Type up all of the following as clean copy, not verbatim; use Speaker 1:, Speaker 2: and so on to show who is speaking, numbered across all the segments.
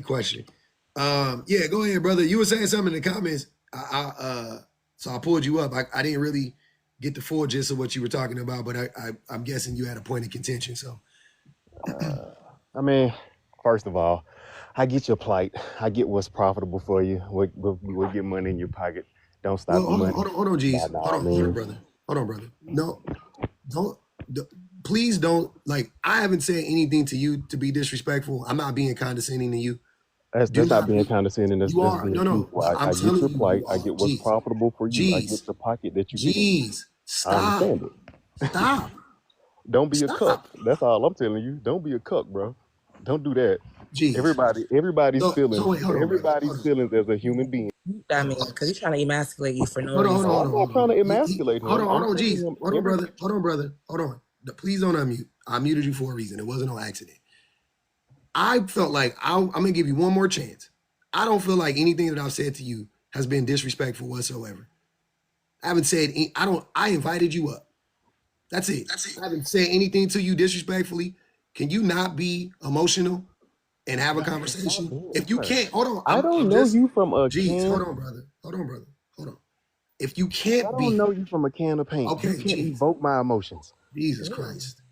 Speaker 1: question. Yeah, go ahead, brother. You were saying something in the comments. So I pulled you up. I didn't really get the full gist of what you were talking about, but I'm guessing you had a point of contention. So
Speaker 2: I mean, first of all, I get your plight. I get what's profitable for you. What get money in your pocket. Don't stop the money.
Speaker 1: Hold on,
Speaker 2: By
Speaker 1: G's.
Speaker 2: all
Speaker 1: Hold on,
Speaker 2: means.
Speaker 1: brother. Hold on, brother. No, don't. Please don't. Like, I haven't said anything to you to be disrespectful. I'm not being condescending to you. Do
Speaker 2: That's not
Speaker 1: not
Speaker 2: being
Speaker 1: be.
Speaker 2: condescending.
Speaker 1: You
Speaker 2: That's
Speaker 1: are.
Speaker 2: being
Speaker 1: No, no.
Speaker 2: truthful. I
Speaker 1: I'm
Speaker 2: get
Speaker 1: telling
Speaker 2: your
Speaker 1: you,
Speaker 2: plight.
Speaker 1: you
Speaker 2: I
Speaker 1: are.
Speaker 2: get what's
Speaker 1: G's.
Speaker 2: profitable for you. I get
Speaker 1: G's.
Speaker 2: the pocket that you get.
Speaker 1: G's.
Speaker 2: I
Speaker 1: Stop.
Speaker 2: understand it.
Speaker 1: Stop.
Speaker 2: Don't be a cuck.
Speaker 1: Stop.
Speaker 2: That's all I'm telling you. Don't be a cuck, bro. Don't do that.
Speaker 1: G's.
Speaker 2: Everybody's
Speaker 1: So
Speaker 2: feelings.
Speaker 1: wait, hold on, brother.
Speaker 2: Everybody's feelings as a human being.
Speaker 3: I mean, because he's trying to emasculate you for no
Speaker 1: Hold on, hold
Speaker 3: reason.
Speaker 1: on,
Speaker 2: No,
Speaker 1: hold
Speaker 2: I'm
Speaker 1: on,
Speaker 2: not
Speaker 1: hold
Speaker 2: trying
Speaker 1: on.
Speaker 2: to emasculate
Speaker 1: Hold
Speaker 2: him.
Speaker 1: on,
Speaker 2: I'm
Speaker 1: hold on,
Speaker 2: telling
Speaker 1: G's.
Speaker 2: him
Speaker 1: Hold on, brother. Hold on, brother. Hold on. Please don't unmute. I muted you for a reason. It wasn't no accident. I felt like I'm gonna give you one more chance. I don't feel like anything that I've said to you has been disrespectful whatsoever. I haven't said. I invited you up. That's it. I haven't said anything to you disrespectfully. Can you not be emotional and have a conversation? If you
Speaker 2: Sir,
Speaker 1: can't, hold on.
Speaker 2: I don't
Speaker 1: I'm
Speaker 2: know
Speaker 1: just.
Speaker 2: you from a
Speaker 1: Geez, hold
Speaker 2: can.
Speaker 1: on, brother. Hold on, brother. Hold on. If you
Speaker 2: I
Speaker 1: can't
Speaker 2: don't
Speaker 1: be,
Speaker 2: know you from a can of paint. You
Speaker 1: okay,
Speaker 2: can't
Speaker 1: geez,
Speaker 2: evoke my emotions.
Speaker 1: Jesus Christ.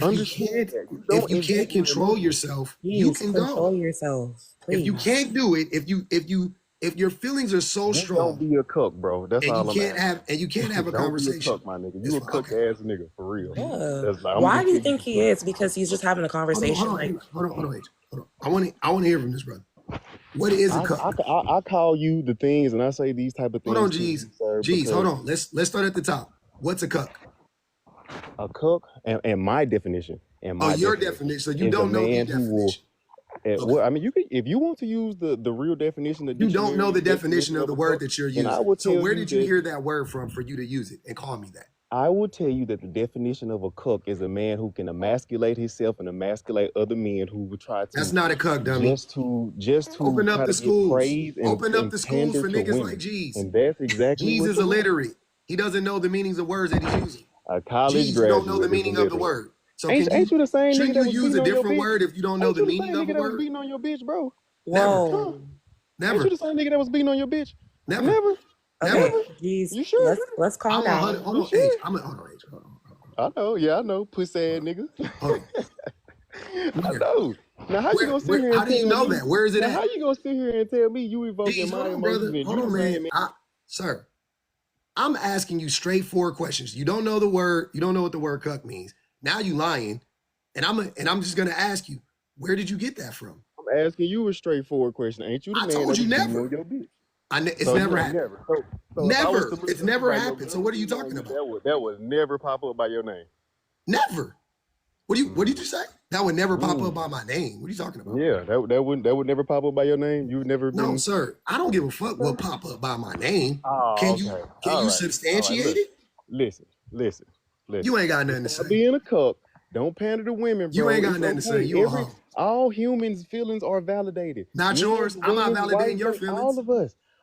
Speaker 2: Understand that. You
Speaker 1: If
Speaker 2: don't
Speaker 1: you can't
Speaker 2: invoke my
Speaker 1: control
Speaker 2: emotions.
Speaker 1: yourself, you
Speaker 3: Please
Speaker 1: can
Speaker 3: control
Speaker 1: go.
Speaker 3: yourself,
Speaker 1: If you
Speaker 3: please.
Speaker 1: can't do it, if your feelings are so
Speaker 2: Just don't
Speaker 1: strong
Speaker 2: be a cuck, bro. That's
Speaker 1: and
Speaker 2: all I'm asking.
Speaker 1: you can't have a
Speaker 2: Don't be a
Speaker 1: conversation,
Speaker 2: cuck, my nigga.
Speaker 1: it's
Speaker 2: You a
Speaker 1: fine.
Speaker 2: cuck
Speaker 1: Okay.
Speaker 2: ass nigga for real.
Speaker 3: Yeah.
Speaker 2: That's like I'm
Speaker 3: Why
Speaker 2: gonna
Speaker 3: do you
Speaker 2: tell you
Speaker 3: think
Speaker 2: the
Speaker 3: he
Speaker 2: truth.
Speaker 3: is? Because he's just having a conversation. Like,
Speaker 1: Hold on, H. Hold on. I want to hear from this brother. What is a cuck?
Speaker 2: I call you the things and I say these type of
Speaker 1: Hold
Speaker 2: things
Speaker 1: on,
Speaker 2: to
Speaker 1: G's.
Speaker 2: you, sir,
Speaker 1: G's, hold
Speaker 2: because
Speaker 1: on. Let's start at the top. What's a cuck?
Speaker 2: a cuck and my definition
Speaker 1: Oh, your definition. So you
Speaker 2: is a
Speaker 1: don't know the
Speaker 2: man who will.
Speaker 1: definition. Okay.
Speaker 2: Well, I mean, you can if you want to use the real definition, the
Speaker 1: You don't know
Speaker 2: dictionary
Speaker 1: the definition
Speaker 2: definition
Speaker 1: of
Speaker 2: of
Speaker 1: the
Speaker 2: a
Speaker 1: word
Speaker 2: cuck,
Speaker 1: that you're
Speaker 2: then I
Speaker 1: using.
Speaker 2: will
Speaker 1: So
Speaker 2: tell
Speaker 1: where
Speaker 2: you
Speaker 1: did you
Speaker 2: that
Speaker 1: hear that word from for you to use it and call me that?
Speaker 2: I will tell you that the definition of a cuck is a man who can emasculate himself and emasculate other men who would try
Speaker 1: That's
Speaker 2: to
Speaker 1: not a cuck, dummy.
Speaker 2: just to
Speaker 1: Open up
Speaker 2: try
Speaker 1: the
Speaker 2: to get
Speaker 1: schools.
Speaker 2: praise
Speaker 1: Open up
Speaker 2: and
Speaker 1: the schools
Speaker 2: pander
Speaker 1: for
Speaker 2: to
Speaker 1: niggas like
Speaker 2: women.
Speaker 1: G's.
Speaker 2: And that's exactly
Speaker 1: G's
Speaker 2: what
Speaker 1: is
Speaker 2: you're doing.
Speaker 1: illiterate. He doesn't know the meanings of words that he's using.
Speaker 2: A college
Speaker 1: G's, you don't know the
Speaker 2: graduate is
Speaker 1: meaning of the
Speaker 2: illiterate.
Speaker 1: word. So can
Speaker 2: Ain't
Speaker 1: you
Speaker 2: you the same nigga
Speaker 1: shouldn't
Speaker 2: that
Speaker 1: you
Speaker 2: was
Speaker 1: use
Speaker 2: beating
Speaker 1: a
Speaker 2: on your
Speaker 1: different
Speaker 2: bitch?
Speaker 1: word if you don't know
Speaker 2: Ain't
Speaker 1: the
Speaker 2: you the
Speaker 1: meaning
Speaker 2: same
Speaker 1: of a
Speaker 2: nigga that was
Speaker 1: word?
Speaker 2: beating on your bitch, bro?
Speaker 1: Never.
Speaker 2: Huh?
Speaker 3: whoa.
Speaker 2: Ain't you
Speaker 1: Never.
Speaker 2: the same nigga that was beating on your bitch?
Speaker 1: Never.
Speaker 2: Never,
Speaker 1: Never.
Speaker 3: Okay,
Speaker 2: never.
Speaker 3: geez,
Speaker 2: You sure?
Speaker 3: let's calm
Speaker 1: I'm
Speaker 3: down.
Speaker 1: hold
Speaker 2: You
Speaker 1: on, H.
Speaker 2: sure?
Speaker 1: I'm a hold on, H. Hold on.
Speaker 2: I know. Yeah, I know. Pussy ass nigga.
Speaker 1: Hold on.
Speaker 2: I
Speaker 1: Where?
Speaker 2: know. Now how you gonna sit here
Speaker 1: How
Speaker 2: and
Speaker 1: do you
Speaker 2: tell
Speaker 1: know
Speaker 2: me?
Speaker 1: that? Where is it
Speaker 2: Now how
Speaker 1: at?
Speaker 2: you gonna sit here and tell me you evoking
Speaker 1: G's, hold
Speaker 2: my
Speaker 1: on,
Speaker 2: emotions
Speaker 1: brother.
Speaker 2: and
Speaker 1: Hold
Speaker 2: you the
Speaker 1: on,
Speaker 2: same
Speaker 1: man.
Speaker 2: man?
Speaker 1: Sir, I'm asking you straightforward questions. You don't know the word, you don't know what the word cuck means. Now you lying. And I'm just gonna ask you, where did you get that from?
Speaker 2: I'm asking you a straightforward question. Ain't you the
Speaker 1: I
Speaker 2: man
Speaker 1: told
Speaker 2: that
Speaker 1: you
Speaker 2: was beating
Speaker 1: never.
Speaker 2: on your bitch?
Speaker 1: It's
Speaker 2: So
Speaker 1: never
Speaker 2: yeah,
Speaker 1: happened.
Speaker 2: never. So if I was to
Speaker 1: Never.
Speaker 2: look
Speaker 1: It's
Speaker 2: up
Speaker 1: never
Speaker 2: somebody your
Speaker 1: happened. So
Speaker 2: brother
Speaker 1: what are you
Speaker 2: beating on
Speaker 1: talking
Speaker 2: you,
Speaker 1: about?
Speaker 2: that would never pop up by your name.
Speaker 1: Never. What did
Speaker 2: Mm.
Speaker 1: you say? That would never pop up
Speaker 2: Mm.
Speaker 1: by my name. What are you talking about?
Speaker 2: Yeah, that would never pop up by your name. You've never
Speaker 1: No,
Speaker 2: been.
Speaker 1: sir. I don't give a fuck
Speaker 2: Okay.
Speaker 1: what pop up by my name.
Speaker 2: Oh, okay.
Speaker 1: Can you
Speaker 2: All right.
Speaker 1: substantiate
Speaker 2: Look,
Speaker 1: it?
Speaker 2: listen, listen,
Speaker 1: You
Speaker 2: listen.
Speaker 1: ain't got nothing to
Speaker 2: Stop
Speaker 1: say.
Speaker 2: being a cuck. Don't pander to women,
Speaker 1: You ain't
Speaker 2: bro.
Speaker 1: got
Speaker 2: It's
Speaker 1: nothing to say.
Speaker 2: okay.
Speaker 1: You a hoe.
Speaker 2: All humans' feelings are validated.
Speaker 1: Not
Speaker 2: Men,
Speaker 1: yours. I'm not
Speaker 2: women,
Speaker 1: validating
Speaker 2: white,
Speaker 1: your
Speaker 2: black,
Speaker 1: feelings.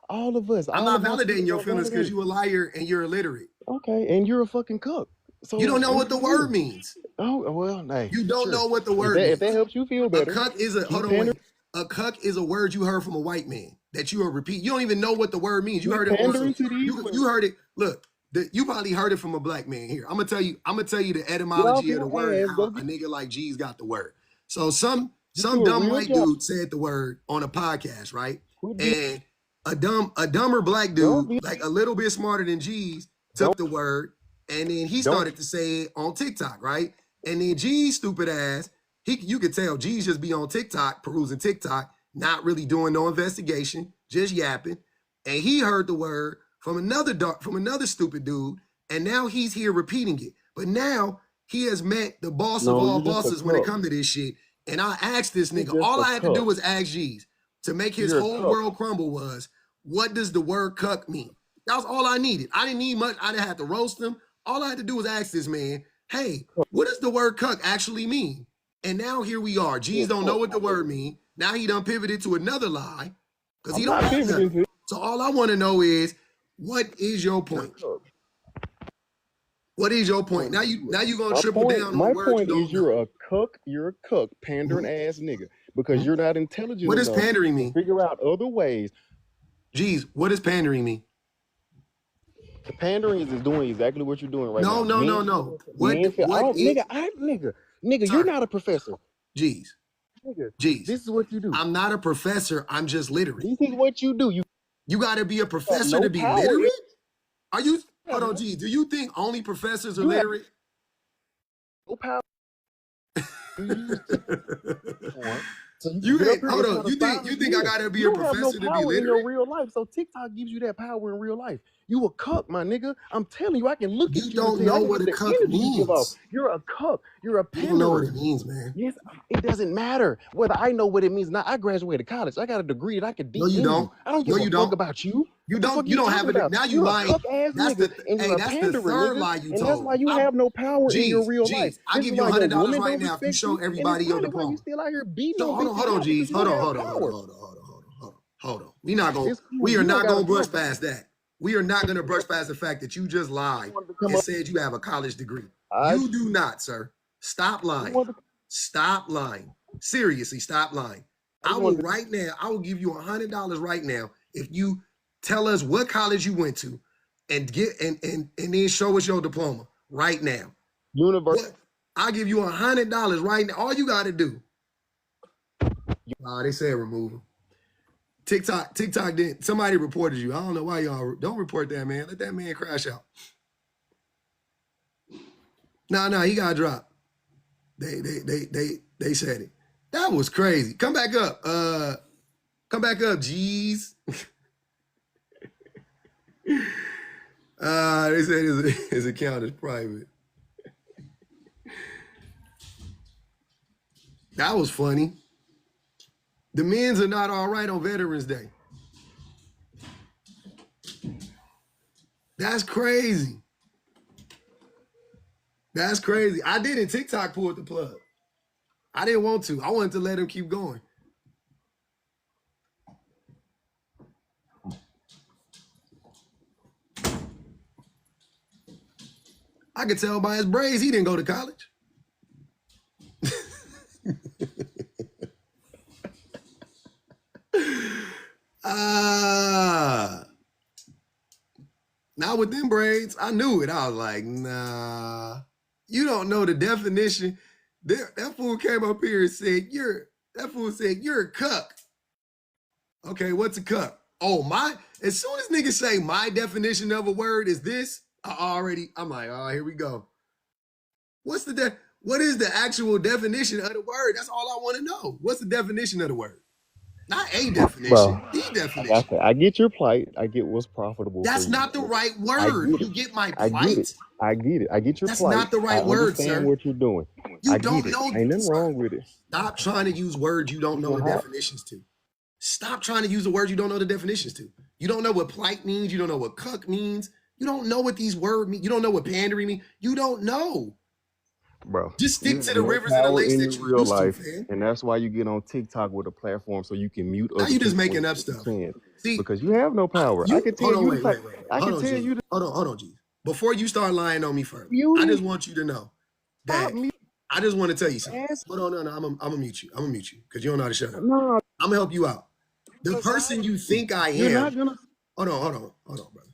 Speaker 2: all of us,
Speaker 1: I'm
Speaker 2: all
Speaker 1: not
Speaker 2: of our
Speaker 1: validating
Speaker 2: feelings
Speaker 1: your
Speaker 2: are
Speaker 1: feelings because
Speaker 2: validated.
Speaker 1: you a liar and you're illiterate.
Speaker 2: Okay, and you're a fucking cuck.
Speaker 1: You
Speaker 2: So
Speaker 1: don't know
Speaker 2: what
Speaker 1: what
Speaker 2: do
Speaker 1: the
Speaker 2: you
Speaker 1: word
Speaker 2: mean?
Speaker 1: means.
Speaker 2: Oh well, hey,
Speaker 1: You don't
Speaker 2: sure.
Speaker 1: know what the word
Speaker 2: If that
Speaker 1: means.
Speaker 2: helps you feel
Speaker 1: A
Speaker 2: better,
Speaker 1: cuck is a
Speaker 2: keep
Speaker 1: hold on,
Speaker 2: pandering.
Speaker 1: wait. A cuck is a word you heard from a white man that you are repeat. You don't even know what the word means. You
Speaker 2: Quit
Speaker 1: heard it on
Speaker 2: pandering
Speaker 1: some.
Speaker 2: to these women.
Speaker 1: You heard it. Look, you probably heard it from a black man. Here, I'm gonna tell you. I'm gonna tell you the
Speaker 2: Get off
Speaker 1: etymology of the
Speaker 2: your
Speaker 1: word and
Speaker 2: ass. Go
Speaker 1: how a
Speaker 2: get
Speaker 1: nigga like G's got the word. So some
Speaker 2: you a
Speaker 1: dumb
Speaker 2: real
Speaker 1: white
Speaker 2: job.
Speaker 1: dude said the word on a podcast, right?
Speaker 2: Quit being.
Speaker 1: And a dumber black
Speaker 2: Don't
Speaker 1: dude,
Speaker 2: be.
Speaker 1: like a little bit smarter than G's,
Speaker 2: Don't
Speaker 1: took the word and then he
Speaker 2: don't.
Speaker 1: started to say it on TikTok, right? And then G's stupid ass, you could tell G's just be on TikTok, perusing TikTok, not really doing no investigation, just yapping. And he heard the word from another stupid dude, and now he's here repeating it. But now he has met the boss of
Speaker 2: No,
Speaker 1: all
Speaker 2: you just a
Speaker 1: bosses when it
Speaker 2: cuck.
Speaker 1: comes to this shit. And I asked this
Speaker 2: You
Speaker 1: nigga,
Speaker 2: just
Speaker 1: all
Speaker 2: a
Speaker 1: I had to do
Speaker 2: cuck.
Speaker 1: was ask G's to make his
Speaker 2: You're a
Speaker 1: whole
Speaker 2: cuck.
Speaker 1: world crumble was, what does the word cuck mean? That was all I needed. I didn't need much. I didn't have to roast him. All I had to do was ask this man, hey, what does the word cuck actually mean? And now here we are.
Speaker 2: You're
Speaker 1: G's
Speaker 2: a
Speaker 1: don't know
Speaker 2: cuck,
Speaker 1: what
Speaker 2: my
Speaker 1: the word
Speaker 2: nigga.
Speaker 1: mean. Now he done pivoted to another lie because he
Speaker 2: I'm
Speaker 1: don't
Speaker 2: not
Speaker 1: have
Speaker 2: pivoting
Speaker 1: nothing.
Speaker 2: to.
Speaker 1: So all I want to know is, what is your
Speaker 2: You're a
Speaker 1: point?
Speaker 2: cuck.
Speaker 1: What is your point?
Speaker 2: Point
Speaker 1: Now
Speaker 2: is
Speaker 1: you gonna
Speaker 2: my
Speaker 1: triple
Speaker 2: point.
Speaker 1: down on
Speaker 2: My
Speaker 1: words you
Speaker 2: point is
Speaker 1: don't know.
Speaker 2: you're a cuck. You're a cuck, pandering
Speaker 1: Mhm.
Speaker 2: ass nigga. because you're not intelligent
Speaker 1: What does
Speaker 2: enough
Speaker 1: pandering
Speaker 2: to
Speaker 1: mean?
Speaker 2: figure out other ways.
Speaker 1: Geez, what does pandering mean?
Speaker 2: The pandering is doing exactly what you're doing right
Speaker 1: No,
Speaker 2: now.
Speaker 1: no,
Speaker 2: Men,
Speaker 1: no, no.
Speaker 2: men feel, I
Speaker 1: What
Speaker 2: don't,
Speaker 1: is,
Speaker 2: nigga, you're
Speaker 1: sir?
Speaker 2: not a professor.
Speaker 1: Geez,
Speaker 2: Nigga,
Speaker 1: geez.
Speaker 2: this is what you do.
Speaker 1: I'm not a professor. I'm just literate.
Speaker 2: This is what you do.
Speaker 1: You got to be a
Speaker 2: have
Speaker 1: professor
Speaker 2: no
Speaker 1: to be
Speaker 2: power.
Speaker 1: literate? Are you?
Speaker 2: You
Speaker 1: Hold
Speaker 2: have
Speaker 1: on,
Speaker 2: no,
Speaker 1: geez. Do you think only professors are
Speaker 2: you have
Speaker 1: literate?
Speaker 2: no power. You use TikTok. So you can
Speaker 1: You
Speaker 2: get up
Speaker 1: ain't.
Speaker 2: here
Speaker 1: Hold
Speaker 2: and
Speaker 1: on.
Speaker 2: try to
Speaker 1: You think
Speaker 2: silence
Speaker 1: I
Speaker 2: men.
Speaker 1: gotta be
Speaker 2: You
Speaker 1: a
Speaker 2: don't have no
Speaker 1: professor to be
Speaker 2: power in your
Speaker 1: literate?
Speaker 2: real life. So TikTok gives you that power in real life. You a cuck, my nigga. I'm telling you, I can look
Speaker 1: You
Speaker 2: at you and
Speaker 1: don't
Speaker 2: tell you, I
Speaker 1: know
Speaker 2: can
Speaker 1: what
Speaker 2: get
Speaker 1: a
Speaker 2: the
Speaker 1: cuck
Speaker 2: energy you give off.
Speaker 1: means.
Speaker 2: You're a cuck. You're a
Speaker 1: You don't know what
Speaker 2: panderer.
Speaker 1: it means, man.
Speaker 2: Yes, it doesn't matter whether I know what it means or not. I graduated college. I got a degree that I could
Speaker 1: No,
Speaker 2: DM
Speaker 1: you
Speaker 2: you.
Speaker 1: don't.
Speaker 2: I don't
Speaker 1: No,
Speaker 2: give a
Speaker 1: you
Speaker 2: fuck
Speaker 1: don't.
Speaker 2: about you.
Speaker 1: You
Speaker 2: What the fuck
Speaker 1: don't.
Speaker 2: are
Speaker 1: You
Speaker 2: you
Speaker 1: don't have
Speaker 2: talking
Speaker 1: it.
Speaker 2: about?
Speaker 1: Now you
Speaker 2: You're a
Speaker 1: lying.
Speaker 2: cuck ass
Speaker 1: That's
Speaker 2: nigga,
Speaker 1: the.
Speaker 2: and you're
Speaker 1: Hey,
Speaker 2: a
Speaker 1: that's the
Speaker 2: panderer,
Speaker 1: third
Speaker 2: nigga.
Speaker 1: lie you
Speaker 2: And that's
Speaker 1: told.
Speaker 2: why you have no power in your real life.
Speaker 1: Geez. I'll
Speaker 2: This
Speaker 1: give
Speaker 2: is
Speaker 1: you
Speaker 2: why your
Speaker 1: $100
Speaker 2: woman
Speaker 1: right
Speaker 2: don't
Speaker 1: now if you
Speaker 2: respect
Speaker 1: show
Speaker 2: you, and
Speaker 1: everybody
Speaker 2: it's
Speaker 1: your
Speaker 2: probably why you
Speaker 1: diploma.
Speaker 2: still out here beating
Speaker 1: So
Speaker 2: on bitches
Speaker 1: hold on,
Speaker 2: now because
Speaker 1: geez.
Speaker 2: you
Speaker 1: Hold
Speaker 2: don't
Speaker 1: on,
Speaker 2: have
Speaker 1: hold on, hold on,
Speaker 2: power.
Speaker 1: hold on, hold on, hold on, hold on. Hold on. We not gonna.
Speaker 2: It's cool.
Speaker 1: We are
Speaker 2: You don't
Speaker 1: not
Speaker 2: gotta
Speaker 1: gonna brush
Speaker 2: talk.
Speaker 1: past that. We are not gonna brush past the fact that you just lied
Speaker 2: wanted to come
Speaker 1: and
Speaker 2: up.
Speaker 1: said you have a college degree.
Speaker 2: I
Speaker 1: You do not, sir. Stop
Speaker 2: just
Speaker 1: lying.
Speaker 2: wanted to,
Speaker 1: Stop lying. Seriously, stop lying.
Speaker 2: I
Speaker 1: I
Speaker 2: just
Speaker 1: will
Speaker 2: wanted to,
Speaker 1: right now. I will give you $100 right now if you tell us what college you went to, and get and then show us your diploma right now.
Speaker 2: universe.
Speaker 1: What? I'll give you $100 right now. All you got to do. They said remove him. TikTok didn't. Somebody reported you. I don't know why y'all don't report that man. Let that man crash out. No, he got dropped. They said it. That was crazy. Come back up. Come back up, G's. They said his account is private. That was funny. The men's are not all right on Veterans Day. That's crazy. That's crazy. I didn't. TikTok pulled the plug. I didn't want to. I wanted to let him keep going. I could tell by his braids he didn't go to college. Not with them braids. I knew it. I was like, nah. You don't know the definition. That fool came up here and said, you're a cuck. Okay, what's a cuck? Oh, as soon as niggas say my definition of a word is this, I'm like, oh, here we go. What is the actual definition of the word? That's all I want to know. What's the definition of the word? Not a definition,
Speaker 2: Bro,
Speaker 1: the definition.
Speaker 2: I get your plight. I get what's profitable
Speaker 1: That's
Speaker 2: for you.
Speaker 1: not the right word. You get my plight?
Speaker 2: I get it. I get it. I get your
Speaker 1: That's
Speaker 2: plight.
Speaker 1: not the right
Speaker 2: I
Speaker 1: word,
Speaker 2: understand
Speaker 1: sir.
Speaker 2: what you're doing.
Speaker 1: You
Speaker 2: I
Speaker 1: don't
Speaker 2: get it.
Speaker 1: know.
Speaker 2: Ain't nothing
Speaker 1: Sir,
Speaker 2: wrong with it.
Speaker 1: stop trying to use words you don't know the definitions to. Stop trying to use the words you don't know the definitions to. You don't know what plight means. You don't know what cuck means. You don't know what these words mean. You don't know what pandering means. You don't know.
Speaker 2: Bro,
Speaker 1: Just stick
Speaker 2: you
Speaker 1: to
Speaker 2: have
Speaker 1: the
Speaker 2: no
Speaker 1: rivers and the
Speaker 2: power
Speaker 1: lakes
Speaker 2: in
Speaker 1: that
Speaker 2: your
Speaker 1: you
Speaker 2: real
Speaker 1: used
Speaker 2: life,
Speaker 1: to, fam.
Speaker 2: and that's why you get on TikTok with a platform so you can mute
Speaker 1: Now
Speaker 2: other
Speaker 1: you just
Speaker 2: people
Speaker 1: making
Speaker 2: when
Speaker 1: up
Speaker 2: you
Speaker 1: stuff.
Speaker 2: can.
Speaker 1: See,
Speaker 2: Because you have no power. I can tell
Speaker 1: hold on,
Speaker 2: you.
Speaker 1: wait.
Speaker 2: I
Speaker 1: Hold
Speaker 2: can
Speaker 1: on,
Speaker 2: tell
Speaker 1: G.
Speaker 2: you.
Speaker 1: Hold on, G. Before you start lying on me further, I just want you to know that I just want to tell you something. Hold on, no, I'm gonna mute you. I'm gonna mute you because you don't know how to shut up.
Speaker 2: No,
Speaker 1: I'm gonna help you out. The person you think I am.
Speaker 2: you're not gonna.
Speaker 1: Hold on, brother.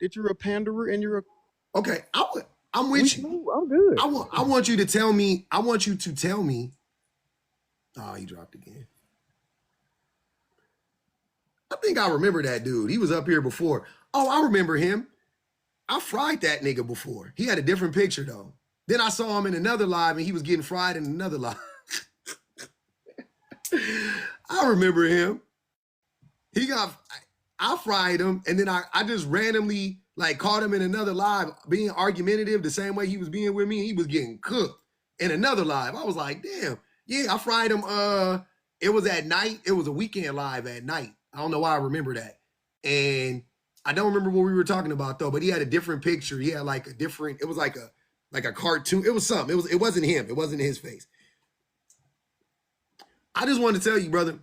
Speaker 2: That you're a panderer and you're a.
Speaker 1: Okay, I'm with you.
Speaker 2: I'm good.
Speaker 1: I want you to tell me. I want you to tell me. Oh, he dropped again. I think I remember that dude. He was up here before. Oh, I remember him. I fried that nigga before. He had a different picture though. Then I saw him in another live and he was getting fried in another live. I remember him. I fried him and then I just randomly like caught him in another live being argumentative the same way he was being with me. He was getting cooked in another live. I was like, damn. Yeah, I fried him. It was at night. It was a weekend live at night. I don't know why I remember that. And I don't remember what we were talking about though, but he had a different picture. He had like a different, it was like a cartoon. It was something. It wasn't him. It wasn't his face. I just wanted to tell you, brother,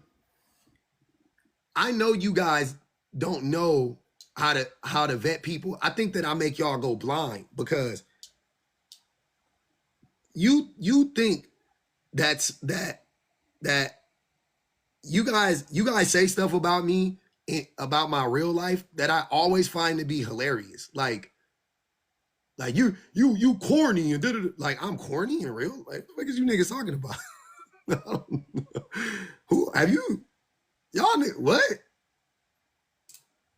Speaker 1: I know you guys don't know how to vet people. I think that I make y'all go blind because you think that you guys say stuff about me about my real life that I always find to be hilarious. Like you corny and like I'm corny and real. Like what is you niggas talking about? Who have you? Y'all what?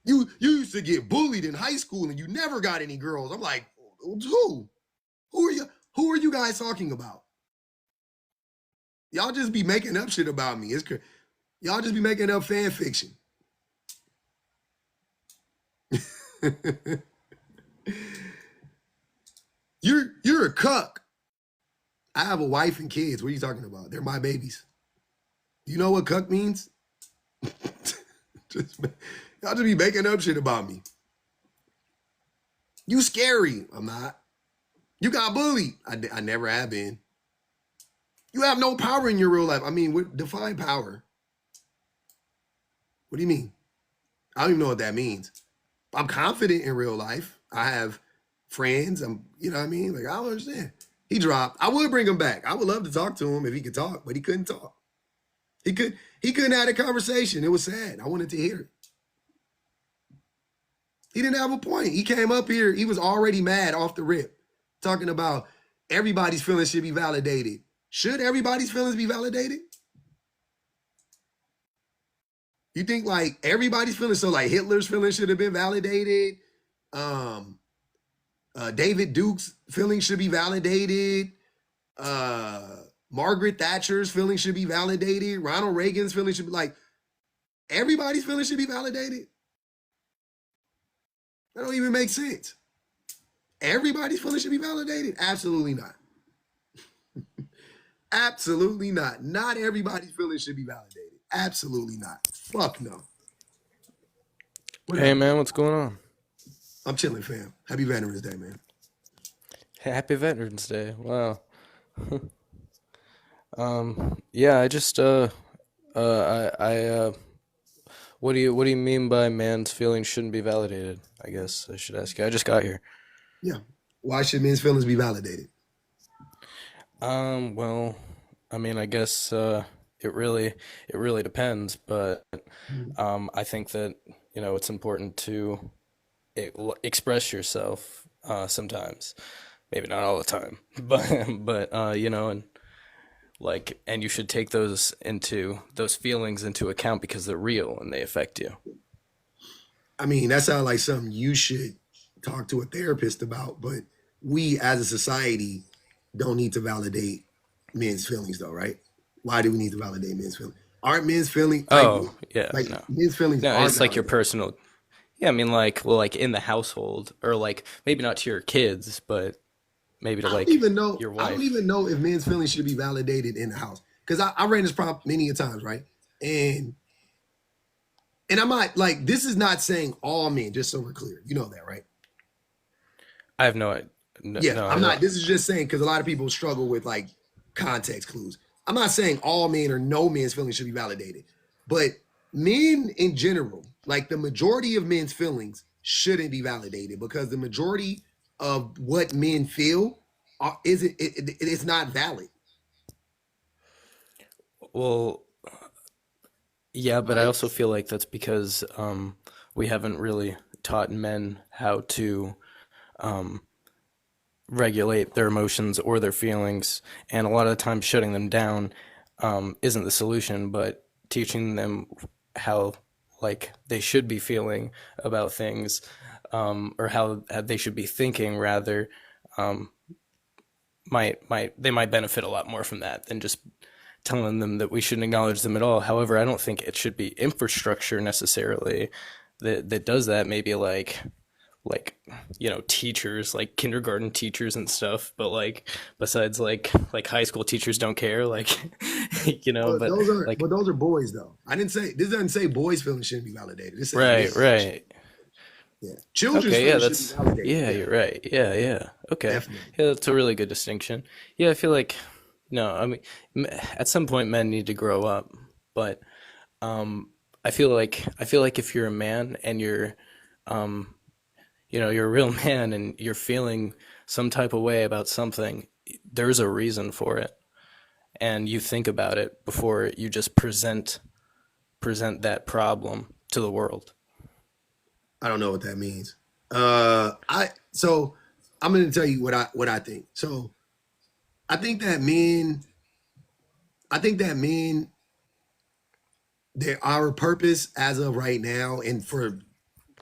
Speaker 1: You used to get bullied in high school and you never got any girls. I'm like, who? Who are you? Who are you guys talking about? Y'all just be making up shit about me. Y'all just be making up fan fiction. You're a cuck. I have a wife and kids. What are you talking about? They're my babies. You know what cuck means? just, y'all just be making up shit about me. You scary. I'm not. You got bullied. I never have been. You have no power in your real life. I mean, define power. What do you mean? I don't even know what that means. I'm confident in real life. I have friends. You know what I mean? Like, I don't understand. He dropped. I would bring him back. I would love to talk to him if he could talk, but he couldn't talk. He couldn't have a conversation. It was sad. I wanted to hear it. He didn't have a point. He came up here. He was already mad off the rip, talking about everybody's feelings should be validated. Should everybody's feelings be validated? You think like everybody's feelings, so like Hitler's feelings should have been validated? David Duke's feelings should be validated. Margaret Thatcher's feelings should be validated. Ronald Reagan's feelings should be like, everybody's feelings should be validated? That don't even make sense. Everybody's feelings should be validated? Absolutely not. Absolutely not. Not everybody's feelings should be validated. Absolutely not. Fuck no.
Speaker 4: Hey man, what's going on?
Speaker 1: I'm chilling, fam. Happy Veterans Day, man.
Speaker 4: Happy Veterans Day. Wow. Yeah, I just what do you mean by man's feelings shouldn't be validated? I guess I should ask you. I just got here.
Speaker 1: Yeah. Why should men's feelings be validated?
Speaker 4: Well, I mean, I guess it really depends, but I think that, it's important to express yourself sometimes. Maybe not all the time, but and and you should take those feelings into account because they're real and they affect you.
Speaker 1: I mean, that sounds like something you should talk to a therapist about, but we as a society don't need to validate men's feelings though, right? Why do we need to validate men's feelings? Aren't men's feelings
Speaker 4: Oh, yeah,
Speaker 1: like
Speaker 4: no.
Speaker 1: men's feelings
Speaker 4: No,
Speaker 1: aren't
Speaker 4: it's like your
Speaker 1: validated?
Speaker 4: personal. Yeah, I mean, like in the household, or like maybe not to your kids, but maybe to
Speaker 1: I don't
Speaker 4: like
Speaker 1: even know.
Speaker 4: your
Speaker 1: I don't
Speaker 4: wife.
Speaker 1: even know if men's feelings should be validated in the house. Because I ran this prompt many a times, right? And I'm not like this is not saying all men, just so we're clear. You know that, right?
Speaker 4: I have no, no,
Speaker 1: Yeah,
Speaker 4: no, I
Speaker 1: I'm not.
Speaker 4: don't.
Speaker 1: This is just saying because a lot of people struggle with like context clues. I'm not saying all men or no men's feelings should be validated, but men in general, like the majority of men's feelings, shouldn't be validated because the majority of what men feel isn't it's not valid.
Speaker 4: Well, yeah, but I
Speaker 1: Like
Speaker 4: also feel like that's because we haven't really taught men how to um, regulate their emotions or their feelings, and a lot of the time shutting them down isn't the solution, but teaching them how they should be feeling about things, or how they should be thinking rather, um, might they might benefit a lot more from that than just telling them that we shouldn't acknowledge them at all. However, I don't think it should be infrastructure necessarily that does that. Maybe like teachers, like kindergarten teachers and stuff, but besides like high school teachers don't care,
Speaker 1: but
Speaker 4: but like
Speaker 1: those are boys though. I didn't say this doesn't say boys' feelings shouldn't be validated. It says
Speaker 4: right,
Speaker 1: men's feelings.
Speaker 4: right.
Speaker 1: Yeah, children's
Speaker 4: Okay, yeah,
Speaker 1: feelings should be
Speaker 4: that's
Speaker 1: validated.
Speaker 4: yeah,
Speaker 1: Yeah,
Speaker 4: you're right. Yeah, yeah. Okay.
Speaker 1: definitely.
Speaker 4: Yeah, that's a really good distinction. Yeah, I feel like no, I mean at some point men need to grow up, but I feel like if you're a man and um you're a real man and you're feeling some type of way about something, there's a reason for it, and you think about it before you just present present that problem to the world.
Speaker 1: I don't know what that means. So I'm going to tell you what I think. So I think that men, I think that men, our purpose as of right now, and for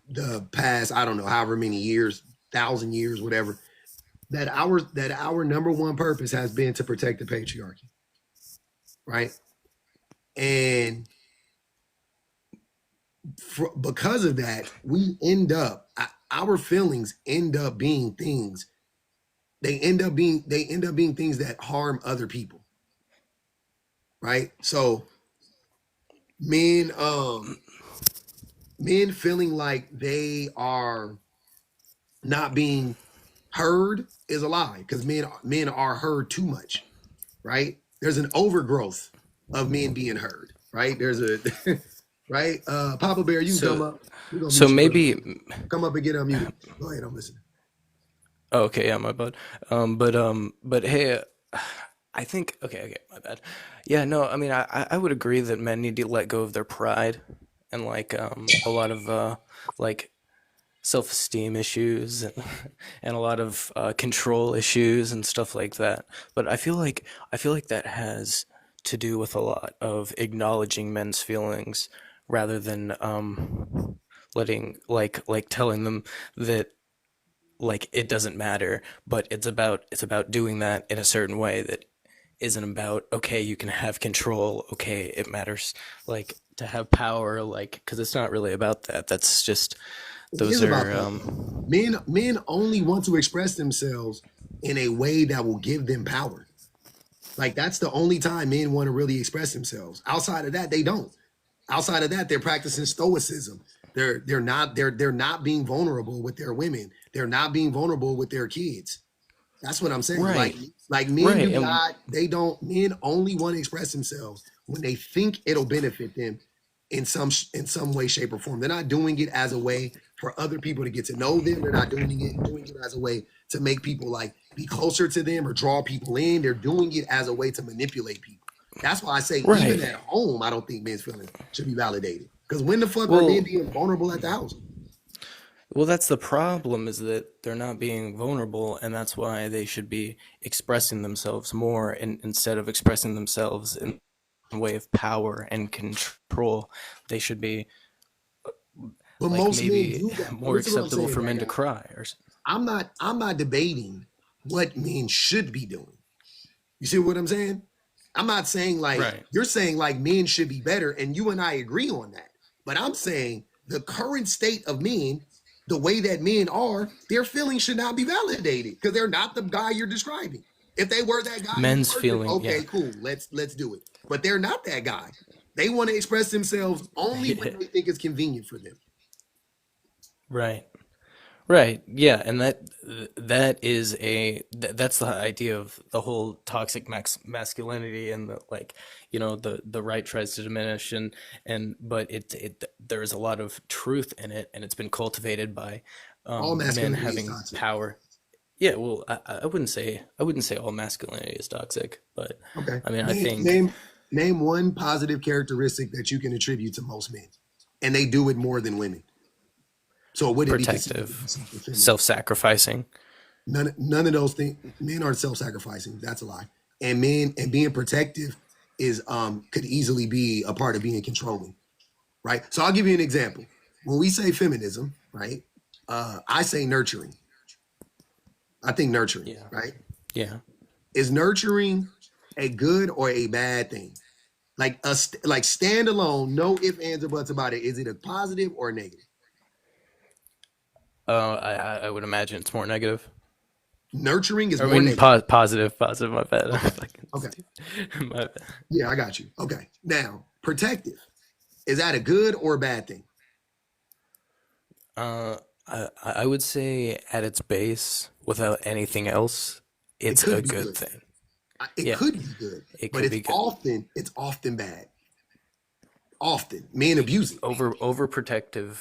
Speaker 1: the past, I don't know, however many years, 1,000 years, whatever, that our number one purpose has been to protect the patriarchy, right? And because of that, our feelings end up being things. They end up being things that harm other people, right? So men, men feeling like they are not being heard is a lie because men are heard too much, right? There's an overgrowth of men being heard, right? There's a right. Papa Bear, you can come
Speaker 4: So
Speaker 1: up. We're gonna
Speaker 4: so
Speaker 1: mute you for a
Speaker 4: maybe
Speaker 1: minute. Come up and get unmuted. Go ahead, I'm listening.
Speaker 4: oh, okay, yeah, my bad. But hey, I think okay, my bad. Yeah, no, I mean, I would agree that men need to let go of their pride and like a lot of like self-esteem issues and a lot of control issues and stuff like that. But I feel like that has to do with a lot of acknowledging men's feelings rather than letting like telling them that like it doesn't matter, but it's about doing that in a certain way that isn't about okay, you can have control, okay, it matters like to have power, like because it's not really about that. That's just
Speaker 1: It
Speaker 4: those
Speaker 1: is about
Speaker 4: are
Speaker 1: that though. Men only want to express themselves in a way that will give them power. Like that's the only time men want to really express themselves. Outside of that, they don't. Outside of that, they're practicing stoicism. They're not being vulnerable with their women. They're not being vulnerable with their kids. That's what I'm saying. Like
Speaker 4: right,
Speaker 1: like men
Speaker 4: right,
Speaker 1: do
Speaker 4: and
Speaker 1: not. They don't. Men only want to express themselves when they think it'll benefit them in some way, shape, or form. They're not doing it as a way for other people to get to know them. They're not doing it as a way to make people like be closer to them or draw people in. They're doing it as a way to manipulate people. That's why I say even
Speaker 4: right.
Speaker 1: at home, I don't think men's feelings should be validated. Because when the fuck are men
Speaker 4: Well,
Speaker 1: being vulnerable at the house?
Speaker 4: well, that's the problem is that they're not being vulnerable, and that's why they should be expressing themselves more instead of expressing themselves in a way of power and control. They should be
Speaker 1: But
Speaker 4: like
Speaker 1: most men
Speaker 4: maybe
Speaker 1: do that.
Speaker 4: more
Speaker 1: Listen to what I'm
Speaker 4: acceptable
Speaker 1: saying,
Speaker 4: for
Speaker 1: right,
Speaker 4: men to
Speaker 1: guy?
Speaker 4: cry or
Speaker 1: I'm not debating what men should be doing. You see what I'm saying? I'm not saying like
Speaker 4: right.
Speaker 1: you're saying like men should be better, and you and I agree on that. But I'm saying the current state of men, the way that men are, their feelings should not be validated because they're not the guy you're describing. If they were that guy who's
Speaker 4: Men's
Speaker 1: perfect,
Speaker 4: feeling, yeah.
Speaker 1: okay, cool, let's do it. But they're not that guy. They want to express themselves only when they think it's convenient for them.
Speaker 4: Right. Right. Yeah, and that's the idea of the whole toxic masculinity and the like, the right tries to diminish and but it there's a lot of truth in it and it's been cultivated by
Speaker 1: All
Speaker 4: men
Speaker 1: masculinity is
Speaker 4: having
Speaker 1: toxic.
Speaker 4: power. Yeah, well, I wouldn't say all masculinity is toxic, but
Speaker 1: Okay.
Speaker 4: I mean, I
Speaker 1: Name
Speaker 4: think
Speaker 1: name name one positive characteristic that you can attribute to most men, and they do it more than women. So it wouldn't be considered to be
Speaker 4: protective,
Speaker 1: something feminine.
Speaker 4: self-sacrificing.
Speaker 1: None of those things. Men aren't self-sacrificing. That's a lie. And men and being protective is could easily be a part of being controlling, right? So I'll give you an example. When we say feminism, right? I say nurturing. I think nurturing,
Speaker 4: Yeah.
Speaker 1: right?
Speaker 4: Yeah.
Speaker 1: Is nurturing a good or a bad thing? Like stand alone, no ifs, ands, or buts about it. Is it a positive or a negative?
Speaker 4: I would imagine it's more negative.
Speaker 1: Nurturing is
Speaker 4: I
Speaker 1: more
Speaker 4: mean,
Speaker 1: negative.
Speaker 4: positive. My bad. I'm
Speaker 1: Okay.
Speaker 4: fucking
Speaker 1: Okay.
Speaker 4: stupid. My bad.
Speaker 1: Yeah, I got you. Okay. Now, protective. Is that a good or a bad thing?
Speaker 4: Uh, I would say at its base, without anything else,
Speaker 1: It
Speaker 4: it's a
Speaker 1: could be
Speaker 4: good
Speaker 1: good.
Speaker 4: thing.
Speaker 1: It
Speaker 4: Yeah,
Speaker 1: could be good,
Speaker 4: it
Speaker 1: but
Speaker 4: could be good.
Speaker 1: it's often bad. Often. Men abuse it.
Speaker 4: Overprotective,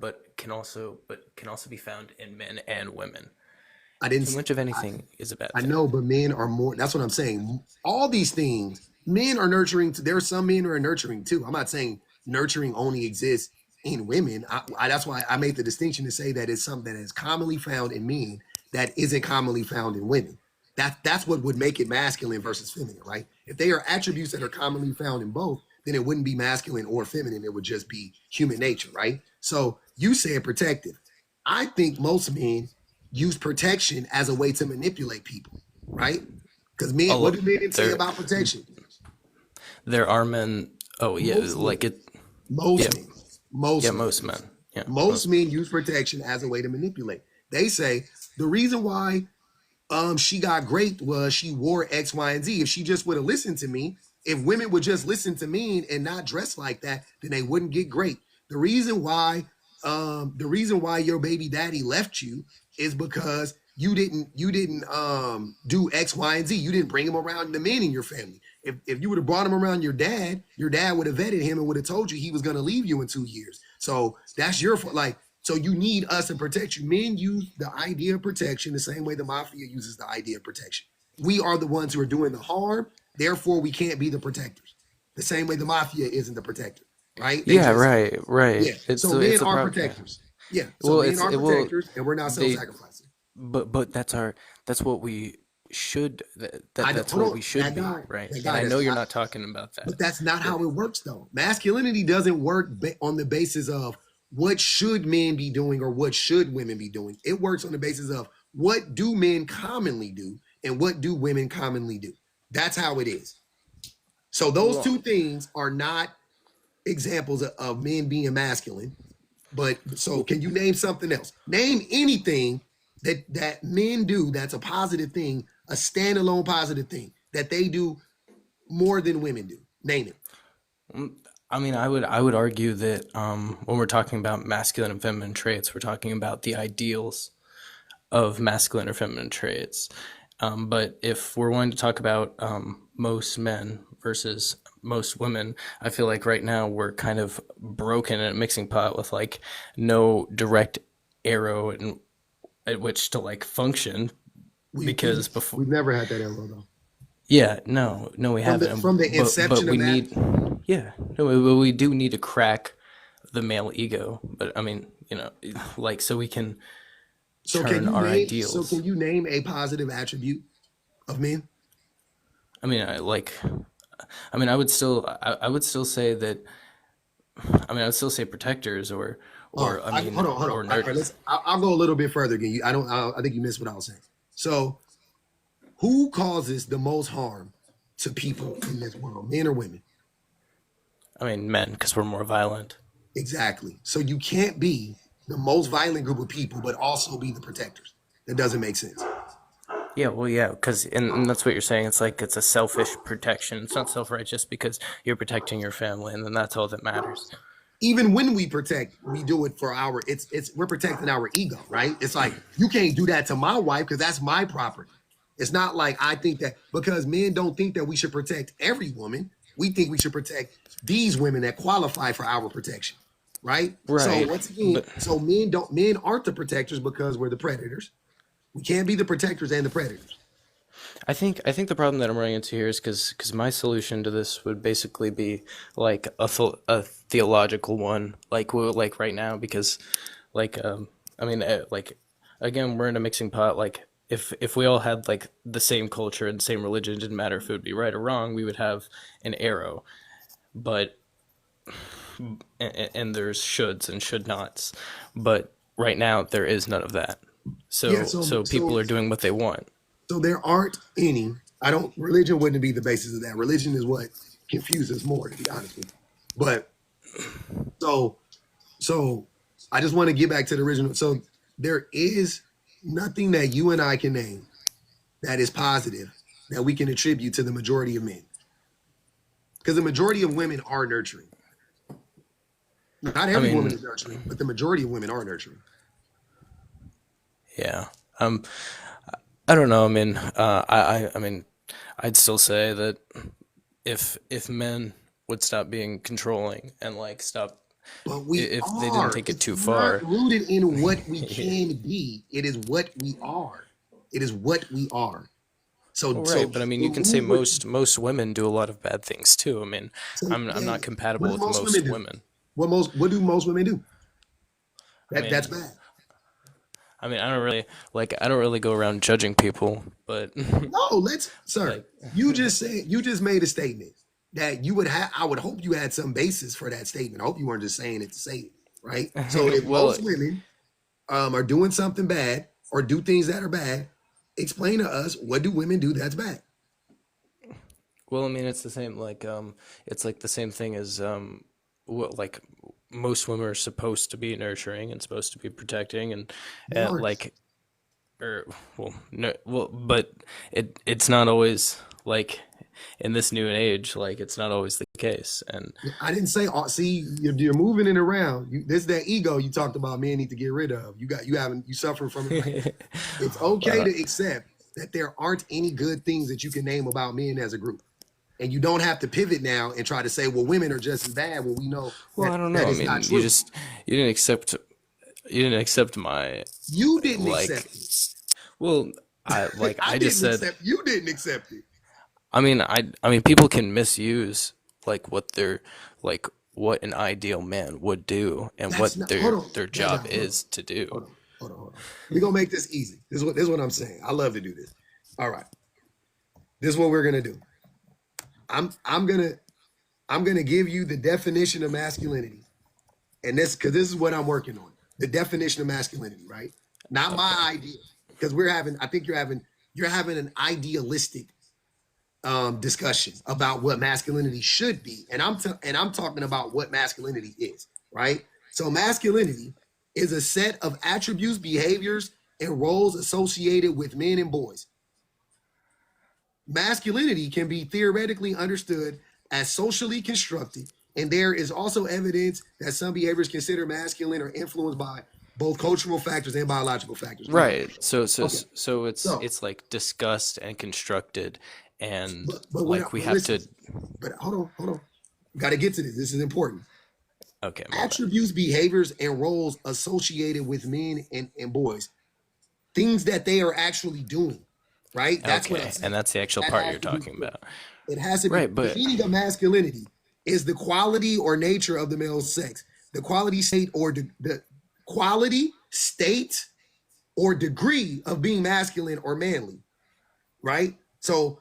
Speaker 4: but can also be found in men and women.
Speaker 1: I didn't
Speaker 4: Too much of anything is a bad
Speaker 1: I
Speaker 4: thing.
Speaker 1: know, but men are more. That's what I'm saying. All these things men are nurturing. There are some men who are nurturing too. I'm not saying nurturing only exists in women. That's why I made the distinction to say that it's something that is commonly found in men that isn't commonly found in women. That's what would make it masculine versus feminine, right? If they are attributes that are commonly found in both, then it wouldn't be masculine or feminine. It would just be human nature, right? So you said protective. I think most men use protection as a way to manipulate people, right? Because men, what do men say about protection?
Speaker 4: There are men. Oh yeah,
Speaker 1: Most
Speaker 4: like
Speaker 1: men.
Speaker 4: it.
Speaker 1: Most
Speaker 4: Yeah,
Speaker 1: men. Most
Speaker 4: yeah,
Speaker 1: men.
Speaker 4: most men. Yeah,
Speaker 1: Most men use protection as a way to manipulate. They say the reason why she got great was she wore X, Y, and Z. If she just would have listened to me, if women would just listen to me and not dress like that, then they wouldn't get great. The reason why your baby daddy left you is because you didn't do X, Y, and Z. You didn't bring him around the men in your family. If you would have brought him around your dad would have vetted him and would have told you he was gonna leave you in 2 years. So that's your fault. Like, so you need us to protect you. Men use the idea of protection the same way the mafia uses the idea of protection. We are the ones who are doing the harm, therefore we can't be the protectors. The same way the mafia isn't the protector, right? They
Speaker 4: yeah,
Speaker 1: just
Speaker 4: right, right.
Speaker 1: yeah. So men
Speaker 4: It's a
Speaker 1: are
Speaker 4: problem. Yeah.
Speaker 1: protectors. Yeah. So
Speaker 4: Well,
Speaker 1: men are
Speaker 4: well,
Speaker 1: protectors, and we're not
Speaker 4: they,
Speaker 1: self-sacrificing.
Speaker 4: but that's what we should.
Speaker 1: I don't
Speaker 4: That's
Speaker 1: hold
Speaker 4: what
Speaker 1: on.
Speaker 4: we should be, right?
Speaker 1: That
Speaker 4: And
Speaker 1: guy.
Speaker 4: I know
Speaker 1: That's
Speaker 4: you're
Speaker 1: not.
Speaker 4: not talking about that.
Speaker 1: But that's not
Speaker 4: But
Speaker 1: how it works, though. Masculinity doesn't work on the basis of what should men be doing or what should women be doing. It works on the basis of what do men commonly do and what do women commonly do. That's how it is. So those two
Speaker 4: well,
Speaker 1: things are not examples of men being masculine. But so
Speaker 4: well,
Speaker 1: can you name something else? Name anything that men do that's a positive thing, a standalone positive thing that they do more than women do. Name it.
Speaker 4: mm, I mean, I would argue that when we're talking about masculine and feminine traits, we're talking about the ideals of masculine or feminine traits. But if we're wanting to talk about most men versus most women, I feel like right now we're kind of broken in a mixing pot with like no direct arrow at which to like function
Speaker 1: We we
Speaker 4: because before,
Speaker 1: we've never had that ever though.
Speaker 4: yeah, no, we
Speaker 1: From the
Speaker 4: haven't.
Speaker 1: from the
Speaker 4: But
Speaker 1: inception of
Speaker 4: we
Speaker 1: math.
Speaker 4: need, yeah, no, we do need to crack the male ego. But I mean, like so we can
Speaker 1: So can
Speaker 4: turn
Speaker 1: you
Speaker 4: our
Speaker 1: name so
Speaker 4: ideals.
Speaker 1: can you name a positive attribute of men?
Speaker 4: I mean, I would still say that. I mean, I would still say protectors or I mean,
Speaker 1: Hold on.
Speaker 4: or
Speaker 1: All right,
Speaker 4: nerd.
Speaker 1: I'll go a little bit further again. I think you missed what I was saying. So who causes the most harm to people in this world, men or women?
Speaker 4: I mean, men, because we're more violent.
Speaker 1: Exactly. So you can't be the most violent group of people, but also be the protectors. That doesn't make sense.
Speaker 4: Yeah, well, yeah, because and that's what you're saying. It's like it's a selfish protection. It's not self-righteous because you're protecting your family, and then that's all that matters.
Speaker 1: Even when we protect, we do it for our it's we're protecting our ego, right? It's like you can't do that to my wife because that's my property. It's not like I think that because men don't think that we should protect every woman. We think we should protect these women that qualify for our protection, right? So
Speaker 4: Right,
Speaker 1: once again,
Speaker 4: but
Speaker 1: so men aren't the protectors because we're the predators. We can't be the protectors and the predators.
Speaker 4: I think the problem that I'm running into here is because my solution to this would basically be like a theological one, like like right now, because like I mean like again we're in a mixing pot. Like if we all had like the same culture and the same religion, it didn't matter if it would be right or wrong, we would have an arrow. But and there's shoulds and should nots, but right now there is none of that.
Speaker 1: Yeah,
Speaker 4: So people are doing what they want.
Speaker 1: so there aren't any. I don't. Religion wouldn't be the basis of that. Religion is what confuses more, to be honest with you. But so so I just want to get back to the original. So there is nothing that you and I can name that is positive that we can attribute to the majority of men, because the majority of women are nurturing. Not
Speaker 4: I
Speaker 1: every woman
Speaker 4: mean,
Speaker 1: is nurturing, but the majority of women are nurturing.
Speaker 4: yeah. I don't know. I mean, I mean, I'd still say that if men would stop being controlling and like stop
Speaker 1: But we
Speaker 4: if they didn't
Speaker 1: are.
Speaker 4: take it
Speaker 1: It's
Speaker 4: too
Speaker 1: not
Speaker 4: far.
Speaker 1: rooted in what we can be. It is what we are. It is what we are. So,
Speaker 4: Well,
Speaker 1: so
Speaker 4: right, but I mean, you can say
Speaker 1: who,
Speaker 4: most women do a lot of bad things too. I mean,
Speaker 1: so,
Speaker 4: I'm
Speaker 1: yeah,
Speaker 4: not
Speaker 1: yeah. What
Speaker 4: compatible
Speaker 1: do
Speaker 4: with
Speaker 1: most women
Speaker 4: most
Speaker 1: do?
Speaker 4: women.
Speaker 1: What do most women do?
Speaker 4: I
Speaker 1: That's
Speaker 4: mean,
Speaker 1: bad.
Speaker 4: I don't really go around judging people, but
Speaker 1: No, sir.
Speaker 4: like,
Speaker 1: You just made a statement that you would have. I would hope you had some basis for that statement. I hope you weren't just saying it to say it, right? So if
Speaker 4: well,
Speaker 1: most women are doing something bad or do things that are bad, explain to us what do women do that's bad.
Speaker 4: well, I mean, it's like the same thing as like most women are supposed to be nurturing and supposed to be protecting
Speaker 1: They
Speaker 4: and
Speaker 1: aren't.
Speaker 4: like, or well, no, well, but it's not always like in this new age, like it's not always the case, and
Speaker 1: I didn't say. See, you're moving it around. This is that ego you talked about. Men need to get rid of. You suffering from it right now. It's okay
Speaker 4: uh,
Speaker 1: to accept that there aren't any good things that you can name about men as a group. And you don't have to pivot now and try to say, well, women are just as bad when we know
Speaker 4: well, I don't
Speaker 1: that
Speaker 4: know. I
Speaker 1: is not
Speaker 4: mean,
Speaker 1: true.
Speaker 4: you didn't accept my
Speaker 1: You didn't
Speaker 4: like.
Speaker 1: accept it.
Speaker 4: Well,
Speaker 1: I
Speaker 4: I just
Speaker 1: didn't
Speaker 4: said.
Speaker 1: accept. You didn't accept it.
Speaker 4: I mean, people can misuse like what an ideal man would do and
Speaker 1: That's
Speaker 4: what
Speaker 1: not. Hold on.
Speaker 4: their
Speaker 1: Now,
Speaker 4: job
Speaker 1: hold on.
Speaker 4: is to do.
Speaker 1: Hold on. Hold on. Hold on. We're gonna make this easy. This is what I'm saying. I love to do this. All right. This is what we're gonna do. I'm I'm gonna I'm gonna give you the definition of masculinity, and this because this is what I'm working on. The definition of masculinity, right? Not
Speaker 4: Okay.
Speaker 1: my idea, because we're having. I think you're having an idealistic discussion about what masculinity should be, and I'm talking about what masculinity is, right? So masculinity is a set of attributes, behaviors, and roles associated with men and boys. Masculinity can be theoretically understood as socially constructed, and there is also evidence that some behaviors considered masculine are influenced by both cultural factors and biological factors. Right.
Speaker 4: Right.
Speaker 1: Okay.
Speaker 4: So
Speaker 1: So,
Speaker 4: it's like discussed and constructed, and
Speaker 1: but
Speaker 4: like we
Speaker 1: but
Speaker 4: have
Speaker 1: listen,
Speaker 4: to.
Speaker 1: but hold on. Got to get to this. This is important.
Speaker 4: Okay, my bad.
Speaker 1: Attributes, behaviors, and roles associated with men and boys, things that they are actually doing, right? That's what I'm
Speaker 4: Okay, and
Speaker 1: saying.
Speaker 4: that's the actual
Speaker 1: That
Speaker 4: part
Speaker 1: has
Speaker 4: you're
Speaker 1: to be
Speaker 4: talking
Speaker 1: clear.
Speaker 4: about.
Speaker 1: It has to be.
Speaker 4: Right,
Speaker 1: The
Speaker 4: but
Speaker 1: meaning of masculinity is the quality or nature of the male sex, the quality state or the quality, state, or degree of being masculine or manly, right? So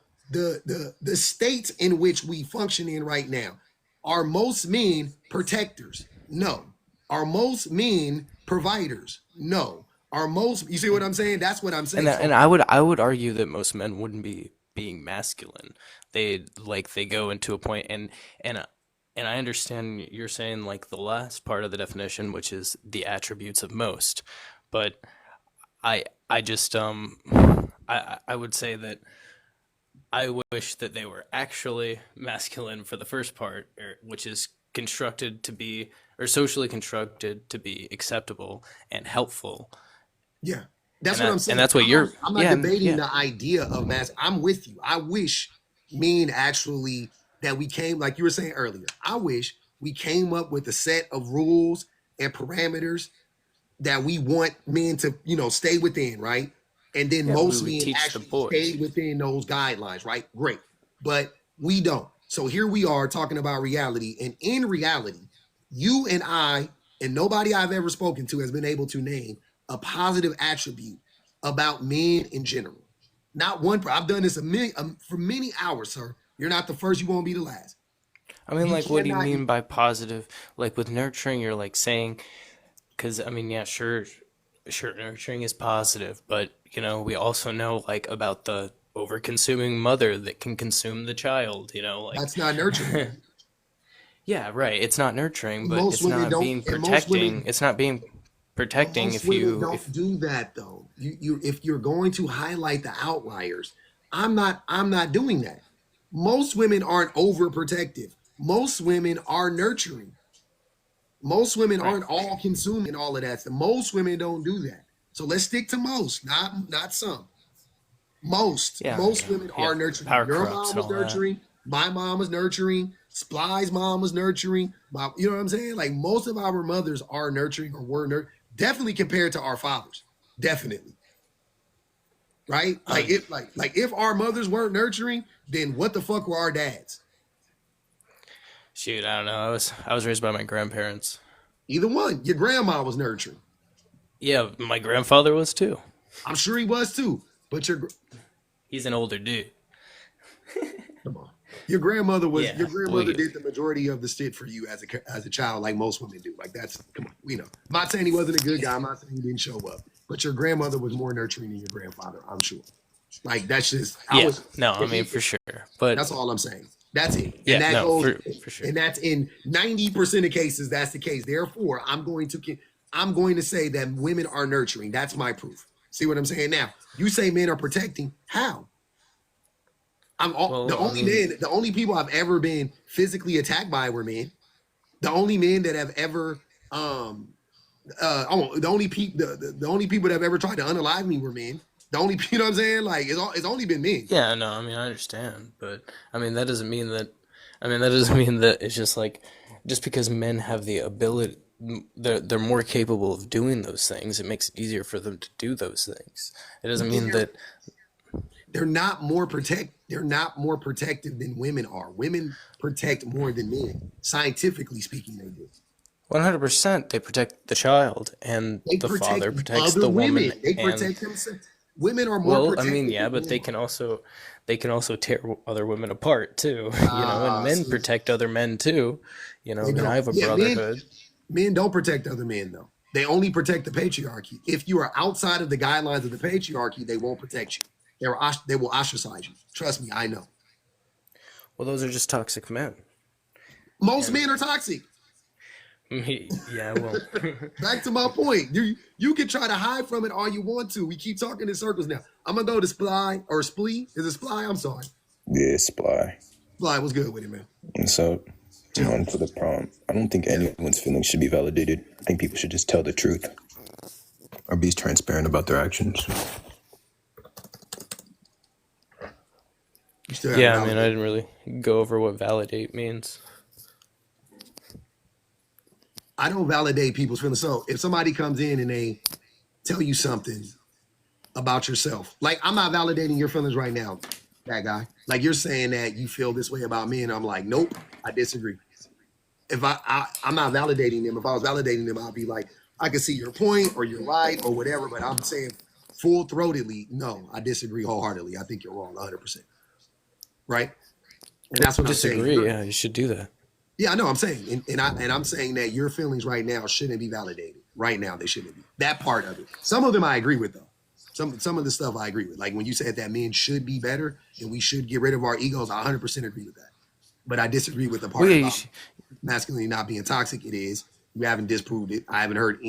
Speaker 1: the states in which we function in right now, are most men protectors? No. Are most men providers? No. Are most, you see what I'm saying? That's what I'm saying.
Speaker 4: and
Speaker 1: So
Speaker 4: I would argue that most men wouldn't be being masculine. They go into a point and and I understand you're saying like the last part of the definition, which is the attributes of most, but I just I would say that I wish that they were actually masculine for the first part, which is constructed to be or socially constructed to be acceptable and helpful,
Speaker 1: yeah, that's what I'm
Speaker 4: and
Speaker 1: saying.
Speaker 4: that's what you're.
Speaker 1: I'm not
Speaker 4: Yeah,
Speaker 1: debating
Speaker 4: yeah.
Speaker 1: the idea of mass. I'm with you. I wish men actually that we came, like you were saying earlier. I wish we came up with a set of rules and parameters that we want men to, stay within, right? And then
Speaker 4: Yeah, we
Speaker 1: most
Speaker 4: would
Speaker 1: men
Speaker 4: teach the
Speaker 1: actually
Speaker 4: boys.
Speaker 1: stayed within those guidelines, right? Great. But we don't. So here we are talking about reality. And in reality, you and I, and nobody I've ever spoken to has been able to name a positive attribute about men in general. Not one. I've done this for many hours, sir. You're not the first. You won't be the last.
Speaker 4: I mean,
Speaker 1: You
Speaker 4: like, what do you
Speaker 1: cannot.
Speaker 4: mean by positive? Like with nurturing, you're like saying, because I mean, yeah, sure, nurturing is positive, but we also know like about the over-consuming mother that can consume the child. Like,
Speaker 1: That's not nurturing.
Speaker 4: yeah, right. It's not nurturing, but
Speaker 1: Most women don't. And most women.
Speaker 4: It's not being
Speaker 1: But
Speaker 4: protecting
Speaker 1: most
Speaker 4: if
Speaker 1: women
Speaker 4: you
Speaker 1: don't
Speaker 4: if
Speaker 1: do that though. If you're going to highlight the outliers, I'm not doing that. Most women aren't overprotective. Most women are nurturing. Most women
Speaker 4: right.
Speaker 1: aren't all consuming all of that. So most women don't do that. So let's stick to most, not some.
Speaker 4: Yeah,
Speaker 1: Most
Speaker 4: yeah,
Speaker 1: women
Speaker 4: yeah.
Speaker 1: are nurturing.
Speaker 4: Power
Speaker 1: Your
Speaker 4: corrupts
Speaker 1: mom
Speaker 4: and
Speaker 1: was
Speaker 4: all that.
Speaker 1: nurturing. My mom was nurturing. Sply's mom was nurturing. You know what I'm saying? Like most of our mothers are nurturing or were definitely compared to our fathers. Definitely. right? Like if our mothers weren't nurturing, then what the fuck were our dads?
Speaker 4: Shoot, I don't know. I was raised by my grandparents.
Speaker 1: Either one. Your grandma was nurturing.
Speaker 4: Yeah, my grandfather was too.
Speaker 1: I'm sure he was too. But
Speaker 4: He's an older dude.
Speaker 1: come on. Your grandmother
Speaker 4: Yeah,
Speaker 1: did the majority of the shit for you as a child, like most women do. Like that's come on, we know. I'm not saying he wasn't a good guy. I'm not saying he didn't show up. But your grandmother was more nurturing than your grandfather, I'm sure. Like that's just
Speaker 4: yeah. No, I mean for sure. But
Speaker 1: that's all I'm saying. That's it. And
Speaker 4: yeah,
Speaker 1: that
Speaker 4: no,
Speaker 1: goes
Speaker 4: for sure.
Speaker 1: and that's in 90% of cases, that's the case. Therefore, I'm going to say that women are nurturing. That's my proof. See what I'm saying? Now, you say men are protecting. How? The only people I've ever been physically attacked by were men. The only men that have ever the only people that have ever tried to unalive me were men. The only you know what I'm saying? Like it's only been men.
Speaker 4: Yeah, no, I mean I understand, but I mean that doesn't mean that it's just like just because men have the ability they're more capable of doing those things, it makes it easier for them to do those things. It doesn't mean that
Speaker 1: they're not more protective than women are. Women protect more than men. Scientifically speaking, they do.
Speaker 4: 100% they protect the child and the father protects the woman.
Speaker 1: They protect themselves. Women are more protective.
Speaker 4: I mean, yeah, but they can also tear other women apart too, and men protect other men too, and I have a brotherhood.
Speaker 1: Men don't protect other men though. They only protect the patriarchy. If you are outside of the guidelines of the patriarchy, they won't protect you. They will ostracize you. Trust me, I know.
Speaker 4: Well, those are just toxic men.
Speaker 1: Most men are toxic.
Speaker 4: Yeah, well.
Speaker 1: Back to my point. You can try to hide from it all you want to. We keep talking in circles now. I'm gonna go to Sply or Splee. Is it Sply? I'm sorry.
Speaker 5: Yeah, Sply.
Speaker 1: Sply, what's good with it, man?
Speaker 5: And so, on for the prompt. I don't think anyone's feelings should be validated. I think people should just tell the truth or be transparent about their actions.
Speaker 4: Yeah, I mean, I didn't really go over what validate means.
Speaker 1: I don't validate people's feelings. So if somebody comes in and they tell you something about yourself, like I'm not validating your feelings right now, that guy. Like you're saying that you feel this way about me, and I'm like, nope, I disagree. If I'm not validating them. If I was validating them, I'd be like, I can see your point or you're right or whatever, but I'm saying full-throatedly, no, I disagree wholeheartedly. I think you're wrong 100%. Right? And that's what I'm saying.
Speaker 4: Disagree, yeah, you should do that.
Speaker 1: Yeah, I know. I'm saying, and I'm saying that your feelings right now shouldn't be validated. Right now, they shouldn't be. That part of it. Some of them I agree with, though. Some of the stuff I agree with. Like when you said that men should be better and we should get rid of our egos, I 100% agree with that. But I disagree with the part about masculinity not being toxic. It is. You haven't disproved it. I haven't heard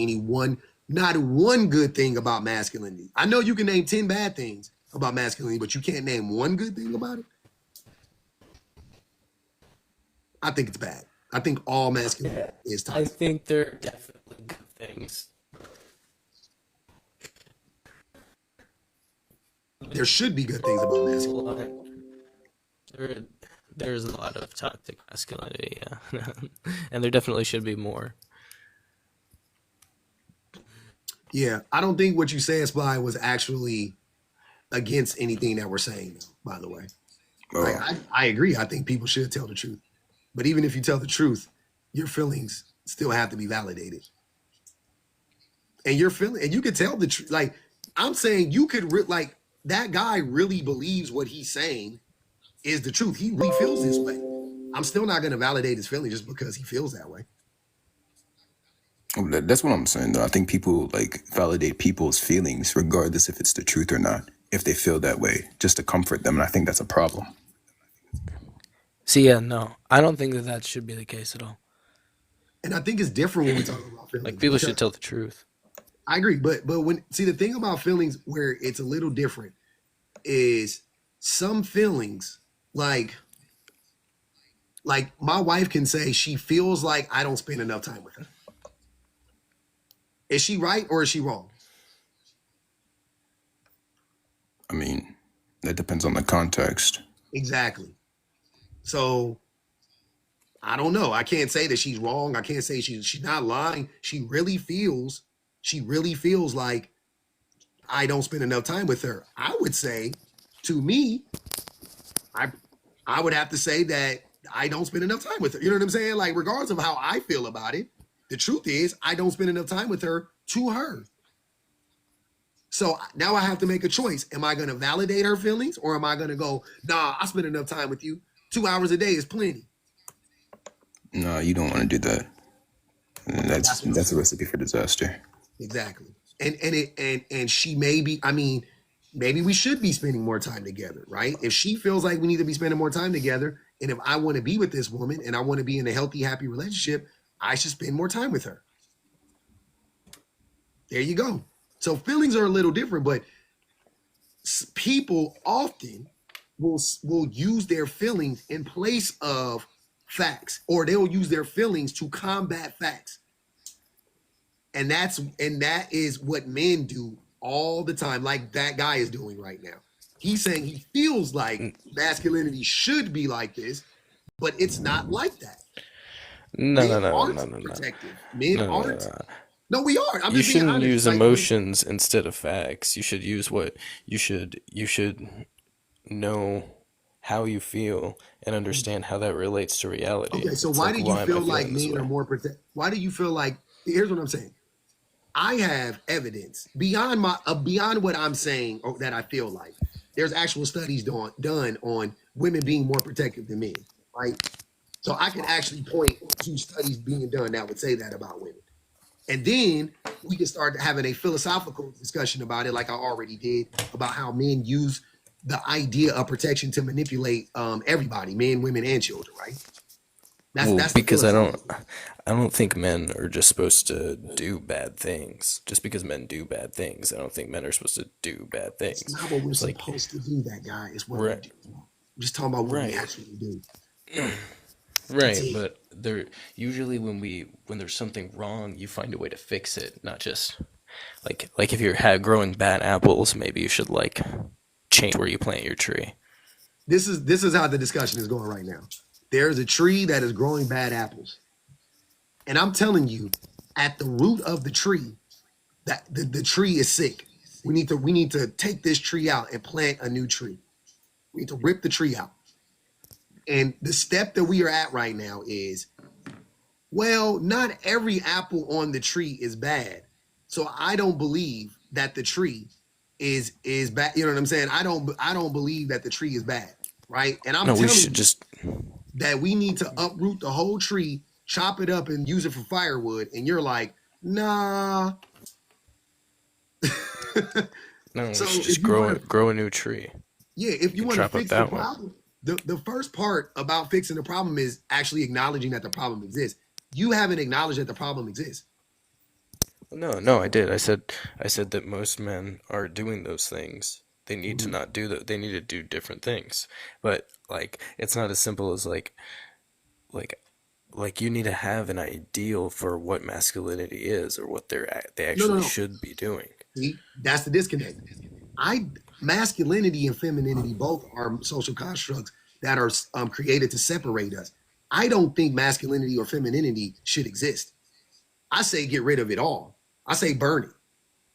Speaker 1: not one good thing about masculinity. I know you can name 10 bad things about masculinity, but you can't name one good thing about it. I think it's bad. I think all masculinity is toxic.
Speaker 4: I think there are definitely good things.
Speaker 1: There should be good things about masculinity.
Speaker 4: There's a lot of toxic masculinity, yeah. And there definitely should be more.
Speaker 1: Yeah, I don't think what you said, Spy, was actually against anything that we're saying, though, by the way. I agree. I think people should tell the truth. But even if you tell the truth, your feelings still have to be validated. And you could tell the truth. Like, I'm saying you could, like, that guy really believes what he's saying is the truth. He really feels this way. I'm still not going to validate his feelings just because he feels that way.
Speaker 5: That's what I'm saying, though. I think people, like, validate people's feelings regardless if it's the truth or not, if they feel that way, just to comfort them. And I think that's a problem.
Speaker 4: See, yeah, no, I don't think that should be the case at all.
Speaker 1: And I think it's different when we talk about feelings.
Speaker 4: Like, people should tell the truth.
Speaker 1: I agree, but the thing about feelings where it's a little different is some feelings, like my wife can say she feels like I don't spend enough time with her. Is she right or is she wrong?
Speaker 5: I mean, that depends on the context.
Speaker 1: Exactly. So I don't know. I can't say that she's wrong. I can't say she's not lying. She really feels like I don't spend enough time with her. I would say, to me, I would have to say that I don't spend enough time with her. You know what I'm saying? Like, regardless of how I feel about it, the truth is I don't spend enough time with her to her. So now I have to make a choice. Am I going to validate her feelings, or am I going to go, nah, I spend enough time with you. 2 hours a day is plenty.
Speaker 5: No, you don't want to do that. That's a recipe for disaster.
Speaker 1: Exactly. And she may be, I mean, maybe we should be spending more time together, right? If she feels like we need to be spending more time together, and if I want to be with this woman and I want to be in a healthy, happy relationship, I should spend more time with her. There you go. So feelings are a little different, but people often will use their feelings in place of facts, or they'll use their feelings to combat facts. And that is what men do all the time, like that guy is doing right now. He's saying he feels like masculinity should be like this, but it's not like that.
Speaker 4: No,
Speaker 1: Men
Speaker 4: no, no,
Speaker 1: aren't
Speaker 4: no, no, no,
Speaker 1: protective. Men
Speaker 4: no, no,
Speaker 1: aren't.
Speaker 4: no.
Speaker 1: No, we are. I'm
Speaker 4: You
Speaker 1: just being
Speaker 4: shouldn't
Speaker 1: honest.
Speaker 4: use
Speaker 1: Like,
Speaker 4: emotions instead of facts. You should use what you should know how you feel and understand how that relates to reality.
Speaker 1: okay, so
Speaker 4: It's
Speaker 1: why
Speaker 4: like,
Speaker 1: do you
Speaker 4: why am I
Speaker 1: feel like
Speaker 4: feeling this
Speaker 1: men are
Speaker 4: way?
Speaker 1: more protected? Why do you feel like? Here's what I'm saying. I have evidence beyond what I'm saying, or that I feel like. There's actual studies done on women being more protective than men, right? So I can actually point to studies being done that would say that about women. And then we can start having a philosophical discussion about it, like I already did, about how men use the idea of protection to manipulate everybody, men, women, and children, right?
Speaker 4: Well,
Speaker 1: That's the
Speaker 4: because
Speaker 1: philosophical.
Speaker 4: I don't think men are just supposed to do bad things. Just because men do bad things, I don't think men are supposed to do bad
Speaker 1: It's
Speaker 4: things.
Speaker 1: not what we're
Speaker 4: It's like,
Speaker 1: supposed to do, that guy. It's what we
Speaker 4: right,
Speaker 1: do. I'm just talking about what we
Speaker 4: right,
Speaker 1: actually do. That's
Speaker 4: right.
Speaker 1: it.
Speaker 4: But there usually when there's something wrong, you find a way to fix it, not just like if you're growing bad apples, maybe you should like change where you plant your tree.
Speaker 1: This is how the discussion is going right now. There's a tree that is growing bad apples. And I'm telling you, at the root of the tree, that the tree is sick. We need to take this tree out and plant a new tree. We need to rip the tree out. And the step that we are at right now is, well, not every apple on the tree is bad. So I don't believe that the tree is bad. You know what I'm saying? I don't believe that the tree is bad, right? And I'm
Speaker 4: No, we
Speaker 1: telling
Speaker 4: should
Speaker 1: you
Speaker 4: just
Speaker 1: that we need to uproot the whole tree, chop it up, and use it for firewood. And you're like, nah.
Speaker 4: no, we
Speaker 1: So
Speaker 4: should
Speaker 1: if
Speaker 4: just
Speaker 1: you want to,
Speaker 4: grow a new tree.
Speaker 1: yeah, if
Speaker 4: You
Speaker 1: you
Speaker 4: can
Speaker 1: want to
Speaker 4: chop up
Speaker 1: fix the
Speaker 4: that one.
Speaker 1: problem, the first part about fixing the problem is actually acknowledging that the problem exists. You haven't acknowledged that the problem exists.
Speaker 4: No, no, I did. I said that most men are doing those things. They need to
Speaker 1: Mhm.
Speaker 4: not do that. They need to do different things. But like, it's not as simple as like like you need to have an ideal for what masculinity is or what they
Speaker 1: No, no,
Speaker 4: actually
Speaker 1: no.
Speaker 4: should be doing.
Speaker 1: See, that's the disconnect. I Masculinity and femininity both are social constructs that are created to separate us. I don't think masculinity or femininity should exist. I say get rid of it all. I say burn it.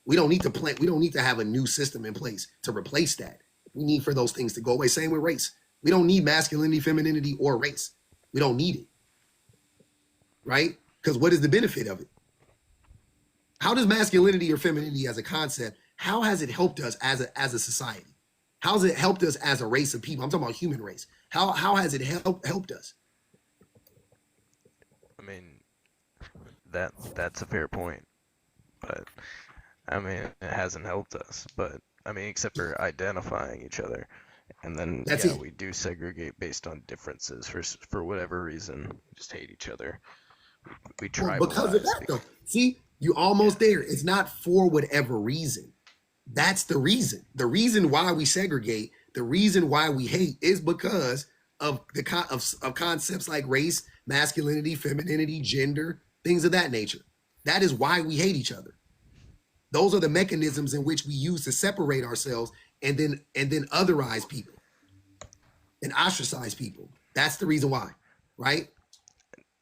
Speaker 1: We don't need to plant. We don't need to have a new system in place to replace that. We need for those things to go away. Same with race. We don't need masculinity, femininity, or race. We don't need it, right? Because what is the benefit of it? How does masculinity or femininity as a concept, how has it helped us as a society? How has it helped us as a race of people? I'm talking about human race. How has it helped us?
Speaker 4: I mean, that's a fair point, but I mean, it hasn't helped us. But I mean, except for identifying each other, and then
Speaker 1: That's
Speaker 4: yeah,
Speaker 1: it.
Speaker 4: we do segregate based on differences for whatever reason. We just hate each other. We
Speaker 1: Well, because of
Speaker 4: tribalize.
Speaker 1: that though. See, you almost
Speaker 4: Yeah.
Speaker 1: there. It's not for whatever reason. That's the reason. The reason why we segregate, the reason why we hate is because of of concepts like race, masculinity, femininity, gender, things of that nature. That is why we hate each other. Those are the mechanisms in which we use to separate ourselves and then otherize people and ostracize people. That's the reason why, right?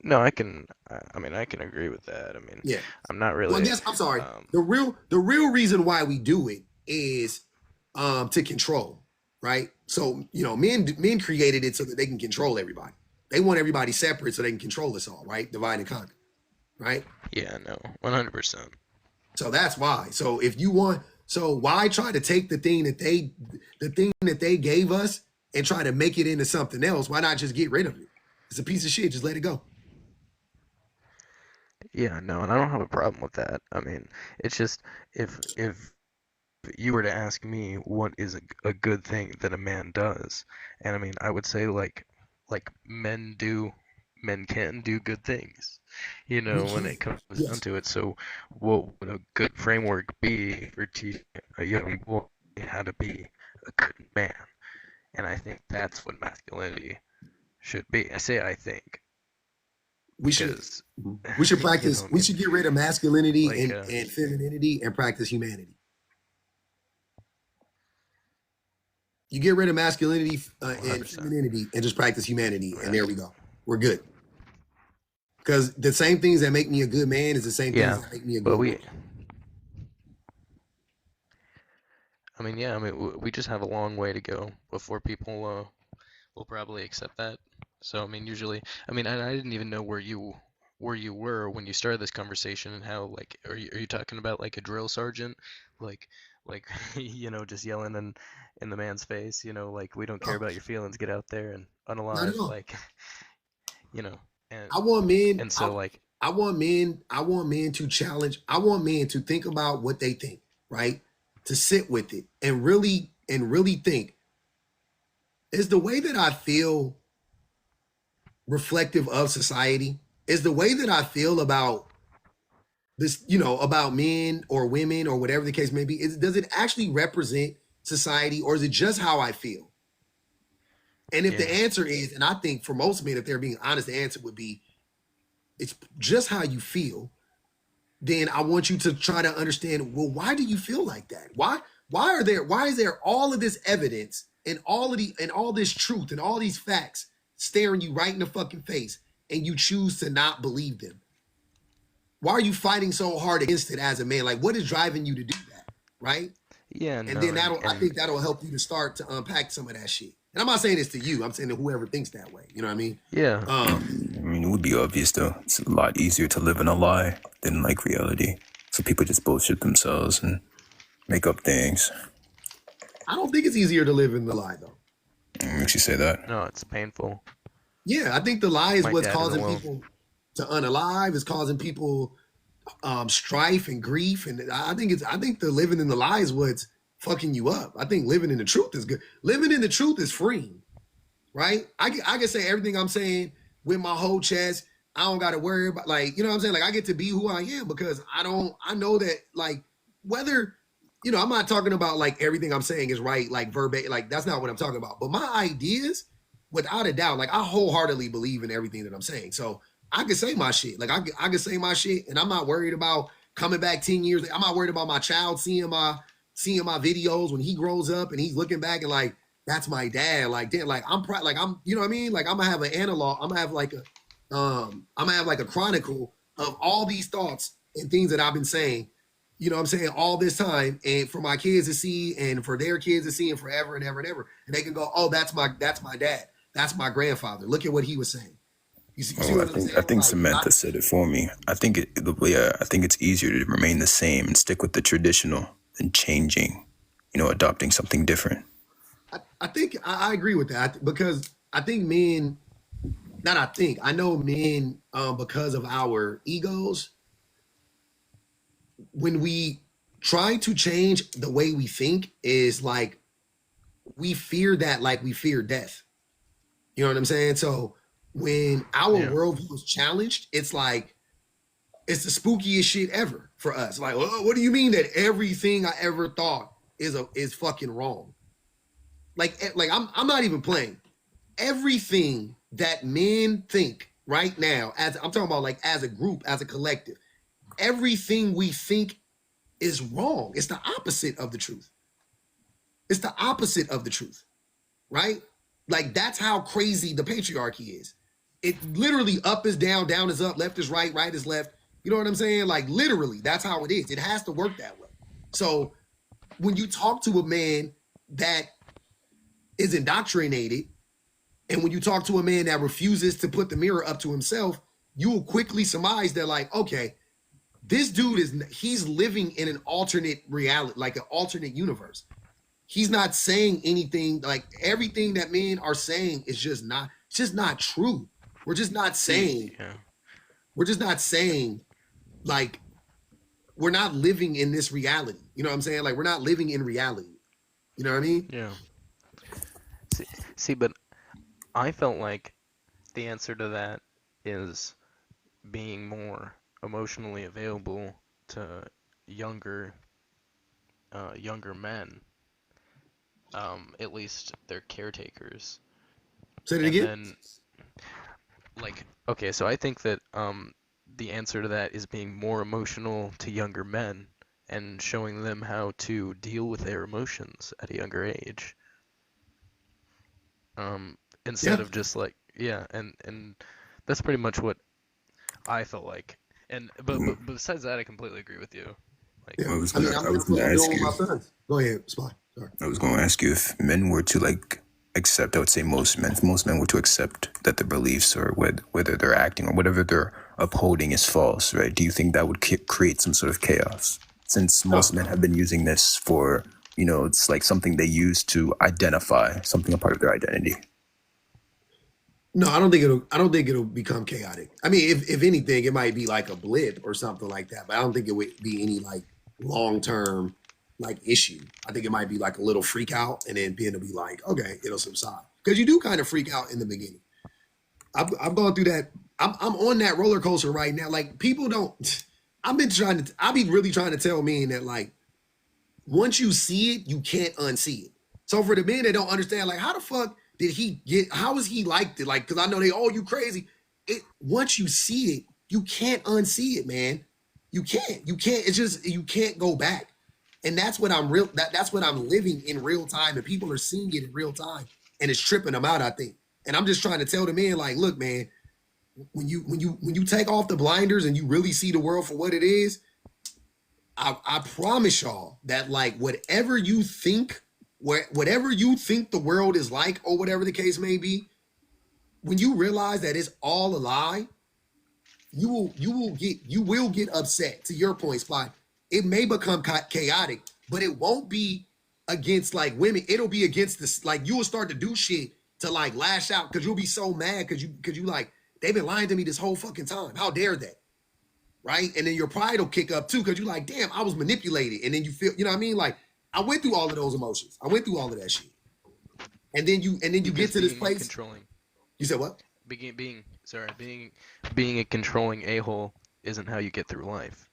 Speaker 4: No, I mean, I can agree with that. I mean,
Speaker 1: Yeah.
Speaker 4: I'm not
Speaker 1: Well, I
Speaker 4: really.
Speaker 1: guess I'm sorry.
Speaker 4: Um,
Speaker 1: The real reason why we do it is to control, right? So, men created it so that they can control everybody. They want everybody separate so they can control us all, right? Divide and conquer, right?
Speaker 4: Yeah, no, 100%.
Speaker 1: So that's why. So why try to take the thing that they gave us and try to make it into something else? Why not just get rid of it? It's a piece of shit. Just let it go.
Speaker 4: Yeah, no, and I don't have a problem with that. I mean, it's just if you were to ask me what is a good thing that a man does, and I mean, I would say men can do good things, when it comes down to it. So what would a good framework be for teaching a young boy how to be a good man? And I think that's what masculinity should be. I say I think
Speaker 1: We should
Speaker 4: because
Speaker 1: practice. We should get rid of masculinity
Speaker 4: like,
Speaker 1: and femininity and practice humanity. You get rid of masculinity and
Speaker 4: 100%.
Speaker 1: femininity and just practice humanity, and there we go. We're good. Because the same things that make me a good man is the same things that make me a good woman.
Speaker 4: We just have a long way to go before people will probably accept that. So I mean, usually, I didn't even know where you were when you started this conversation, and how, like, are you talking about like a drill sergeant, like just yelling in the man's face, like, we don't care about your feelings, get out there and unalive, like, and
Speaker 1: I want men.
Speaker 4: and so like
Speaker 1: I want men to challenge. I want men to think about what they think, right? To sit with it and really think, is the way that I feel reflective of society? Is the way that I feel about this, about men or women or whatever the case may be, does it actually represent society, or is it just how I feel? And if the answer is, and I think for most men, if they're being honest, the answer would be, it's just how you feel. Then I want you to try to understand, well, why do you feel like that? Why is there all of this evidence and all this truth and all these facts staring you right in the fucking face, and you choose to not believe them? Why are you fighting so hard against it as a man? Like, what is driving you to do that? Right?
Speaker 4: Yeah,
Speaker 1: and then I think that'll help you to start to unpack some of that shit. And I'm not saying this to you. I'm saying to whoever thinks that way. You know what I mean?
Speaker 4: Yeah.
Speaker 5: It would be obvious though. It's a lot easier to live in a lie than like reality. So people just bullshit themselves and make up things.
Speaker 1: I don't think it's easier to live in the lie though.
Speaker 5: What makes you say that?
Speaker 4: No, it's painful.
Speaker 1: Yeah, I think the lie is
Speaker 4: My
Speaker 1: what's
Speaker 4: dad is
Speaker 1: causing
Speaker 4: alone.
Speaker 1: people to unalive. It's causing people strife and grief, and I think the living in the lie is what's fucking you up. I think living in the truth is good. Living in the truth is freeing, right? I can say everything I'm saying with my whole chest. I don't got to worry about, like, you know what I'm saying? Like, I get to be who I am because I know that, like, whether, I'm not talking about like everything I'm saying is right, like verbatim, like that's not what I'm talking about. But my ideas, without a doubt, like I wholeheartedly believe in everything that I'm saying. So I can say my shit. Like I can say my shit, and I'm not worried about coming back 10 years. I'm not worried about my child seeing my videos when he grows up and he's looking back and like, that's my dad. Like, damn, like I'm proud. Like you know what I mean? Like I'm gonna have an analog. I'm gonna have like a chronicle of all these thoughts and things that I've been saying. You know what I'm saying? All this time, and for my kids to see, and for their kids to see, and forever and ever and ever, and they can go, oh, that's my dad. That's my grandfather. Look at what he was saying. You see what I'm saying?
Speaker 5: I think Samantha said it for me. I think it's easier to remain the same and stick with the traditional than changing, adopting something different.
Speaker 1: I think I agree with that, because I think men, I know men, because of our egos, when we try to change the way we think, is like we fear that, like we fear death. You know what I'm saying? So when our worldview is challenged, it's like, it's the spookiest shit ever for us. Like, oh, what do you mean that everything I ever thought is fucking wrong? Like I'm not even playing. Everything that men think right now, as I'm talking about, like as a group, as a collective, everything we think is wrong. It's the opposite of the truth. It's the opposite of the truth, right? Like, that's how crazy the patriarchy is. It literally, up is down, down is up, left is right, right is left. You know what I'm saying? Like, literally, that's how it is. It has to work that way. So when you talk to a man that is indoctrinated, and when you talk to a man that refuses to put the mirror up to himself, you will quickly surmise that, like, okay, this dude he's living in an alternate reality, like an alternate universe. He's not saying anything, like everything that men are saying is just not true. We're just not saying, like, we're not living in this reality. You know what I'm saying? Like, we're not living in reality. You know what I mean?
Speaker 4: Yeah. See, but I felt like the answer to that is being more emotionally available to younger men. At least they're caretakers.
Speaker 1: Say it
Speaker 4: And
Speaker 1: again.
Speaker 4: then, like, okay, so I think that the answer to that is being more emotional to younger men and showing them how to deal with their emotions at a younger age. Instead
Speaker 1: Yeah.
Speaker 4: of just like, yeah, and that's pretty much what I felt like. And but besides that, I completely agree with you. Like,
Speaker 1: Yeah.
Speaker 5: I was
Speaker 1: I mean,
Speaker 5: gonna, I was
Speaker 1: that's what
Speaker 5: gonna
Speaker 1: I'm
Speaker 5: ask
Speaker 1: doing with
Speaker 5: you.
Speaker 1: my sons. Go ahead, Spy. Sorry.
Speaker 5: I was going to ask you if men were to like accept. I would say most men. If most men were to accept that their beliefs or whether they're acting or whatever they're upholding is false, right? Do you think that would create some sort of chaos? Since most
Speaker 1: No.
Speaker 5: men have been using this for, it's like something they use to identify something, a part of their identity.
Speaker 1: No, I don't think it'll become chaotic. I mean, if anything, it might be like a blip or something like that. But I don't think it would be any like long term like issue. I think it might be like a little freak out, and then being to be like, okay, it'll subside, because you do kind of freak out in the beginning. I've gone through that. I'm on that roller coaster right now. Like, people don't. I've been really trying to tell men that, like, once you see it, you can't unsee it. So for the men that don't understand, like, how the fuck did he get? How is he like it? Like, because I know you crazy. Once you see it, you can't unsee it, man. You can't. It's just, you can't go back. And that's what that's what I'm living in real time, and people are seeing it in real time, and it's tripping them out, I think. And I'm just trying to tell the men, like, look, man, when you take off the blinders and you really see the world for what it is, I promise y'all that, like, whatever you think the world is like, or whatever the case may be, when you realize that it's all a lie, you will get upset. To your point, Spot, it may become chaotic, but it won't be against like women. It'll be against this. Like, you will start to do shit to like lash out, because you'll be so mad because you like, they've been lying to me this whole fucking time. How dare they? Right? And then your pride will kick up too, because you're like, damn, I was manipulated. And then you feel, you know what I mean? Like, I went through all of those emotions. I went through all of that shit. And then you get to this place.
Speaker 4: Controlling.
Speaker 1: You said what?
Speaker 4: Being a controlling a-hole isn't how you get through life.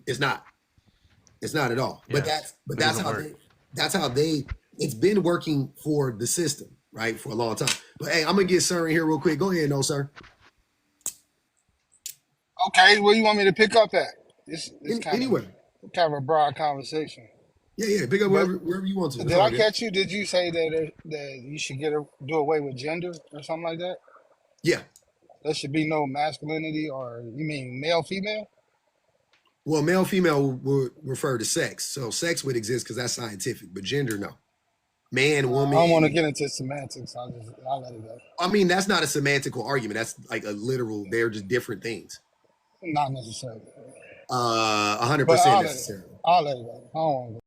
Speaker 1: It's not. It's not at all. But
Speaker 4: Yeah.
Speaker 1: that's how they it's been working for the system, right? For a long time. But hey, I'm gonna get Sir in here real quick. Go ahead, no sir.
Speaker 6: Okay, where you want me to pick up at? This
Speaker 1: Anywhere.
Speaker 6: kind of a broad conversation.
Speaker 1: Yeah, pick up
Speaker 6: But
Speaker 1: wherever you want to.
Speaker 6: did I catch you? Did you say that you should do away with gender or something like that?
Speaker 1: Yeah.
Speaker 6: There should be no masculinity, or you mean male, female?
Speaker 1: Well, male, female would refer to sex. So sex would exist because that's scientific, but gender, no. Man, woman.
Speaker 6: I don't want to get into semantics. I'll let it go.
Speaker 1: I mean, that's not a semantical argument. That's like a literal, they're just different things.
Speaker 6: Not necessarily.
Speaker 1: 100%
Speaker 6: But
Speaker 1: necessarily.
Speaker 6: I'll let it go. I don't want to go.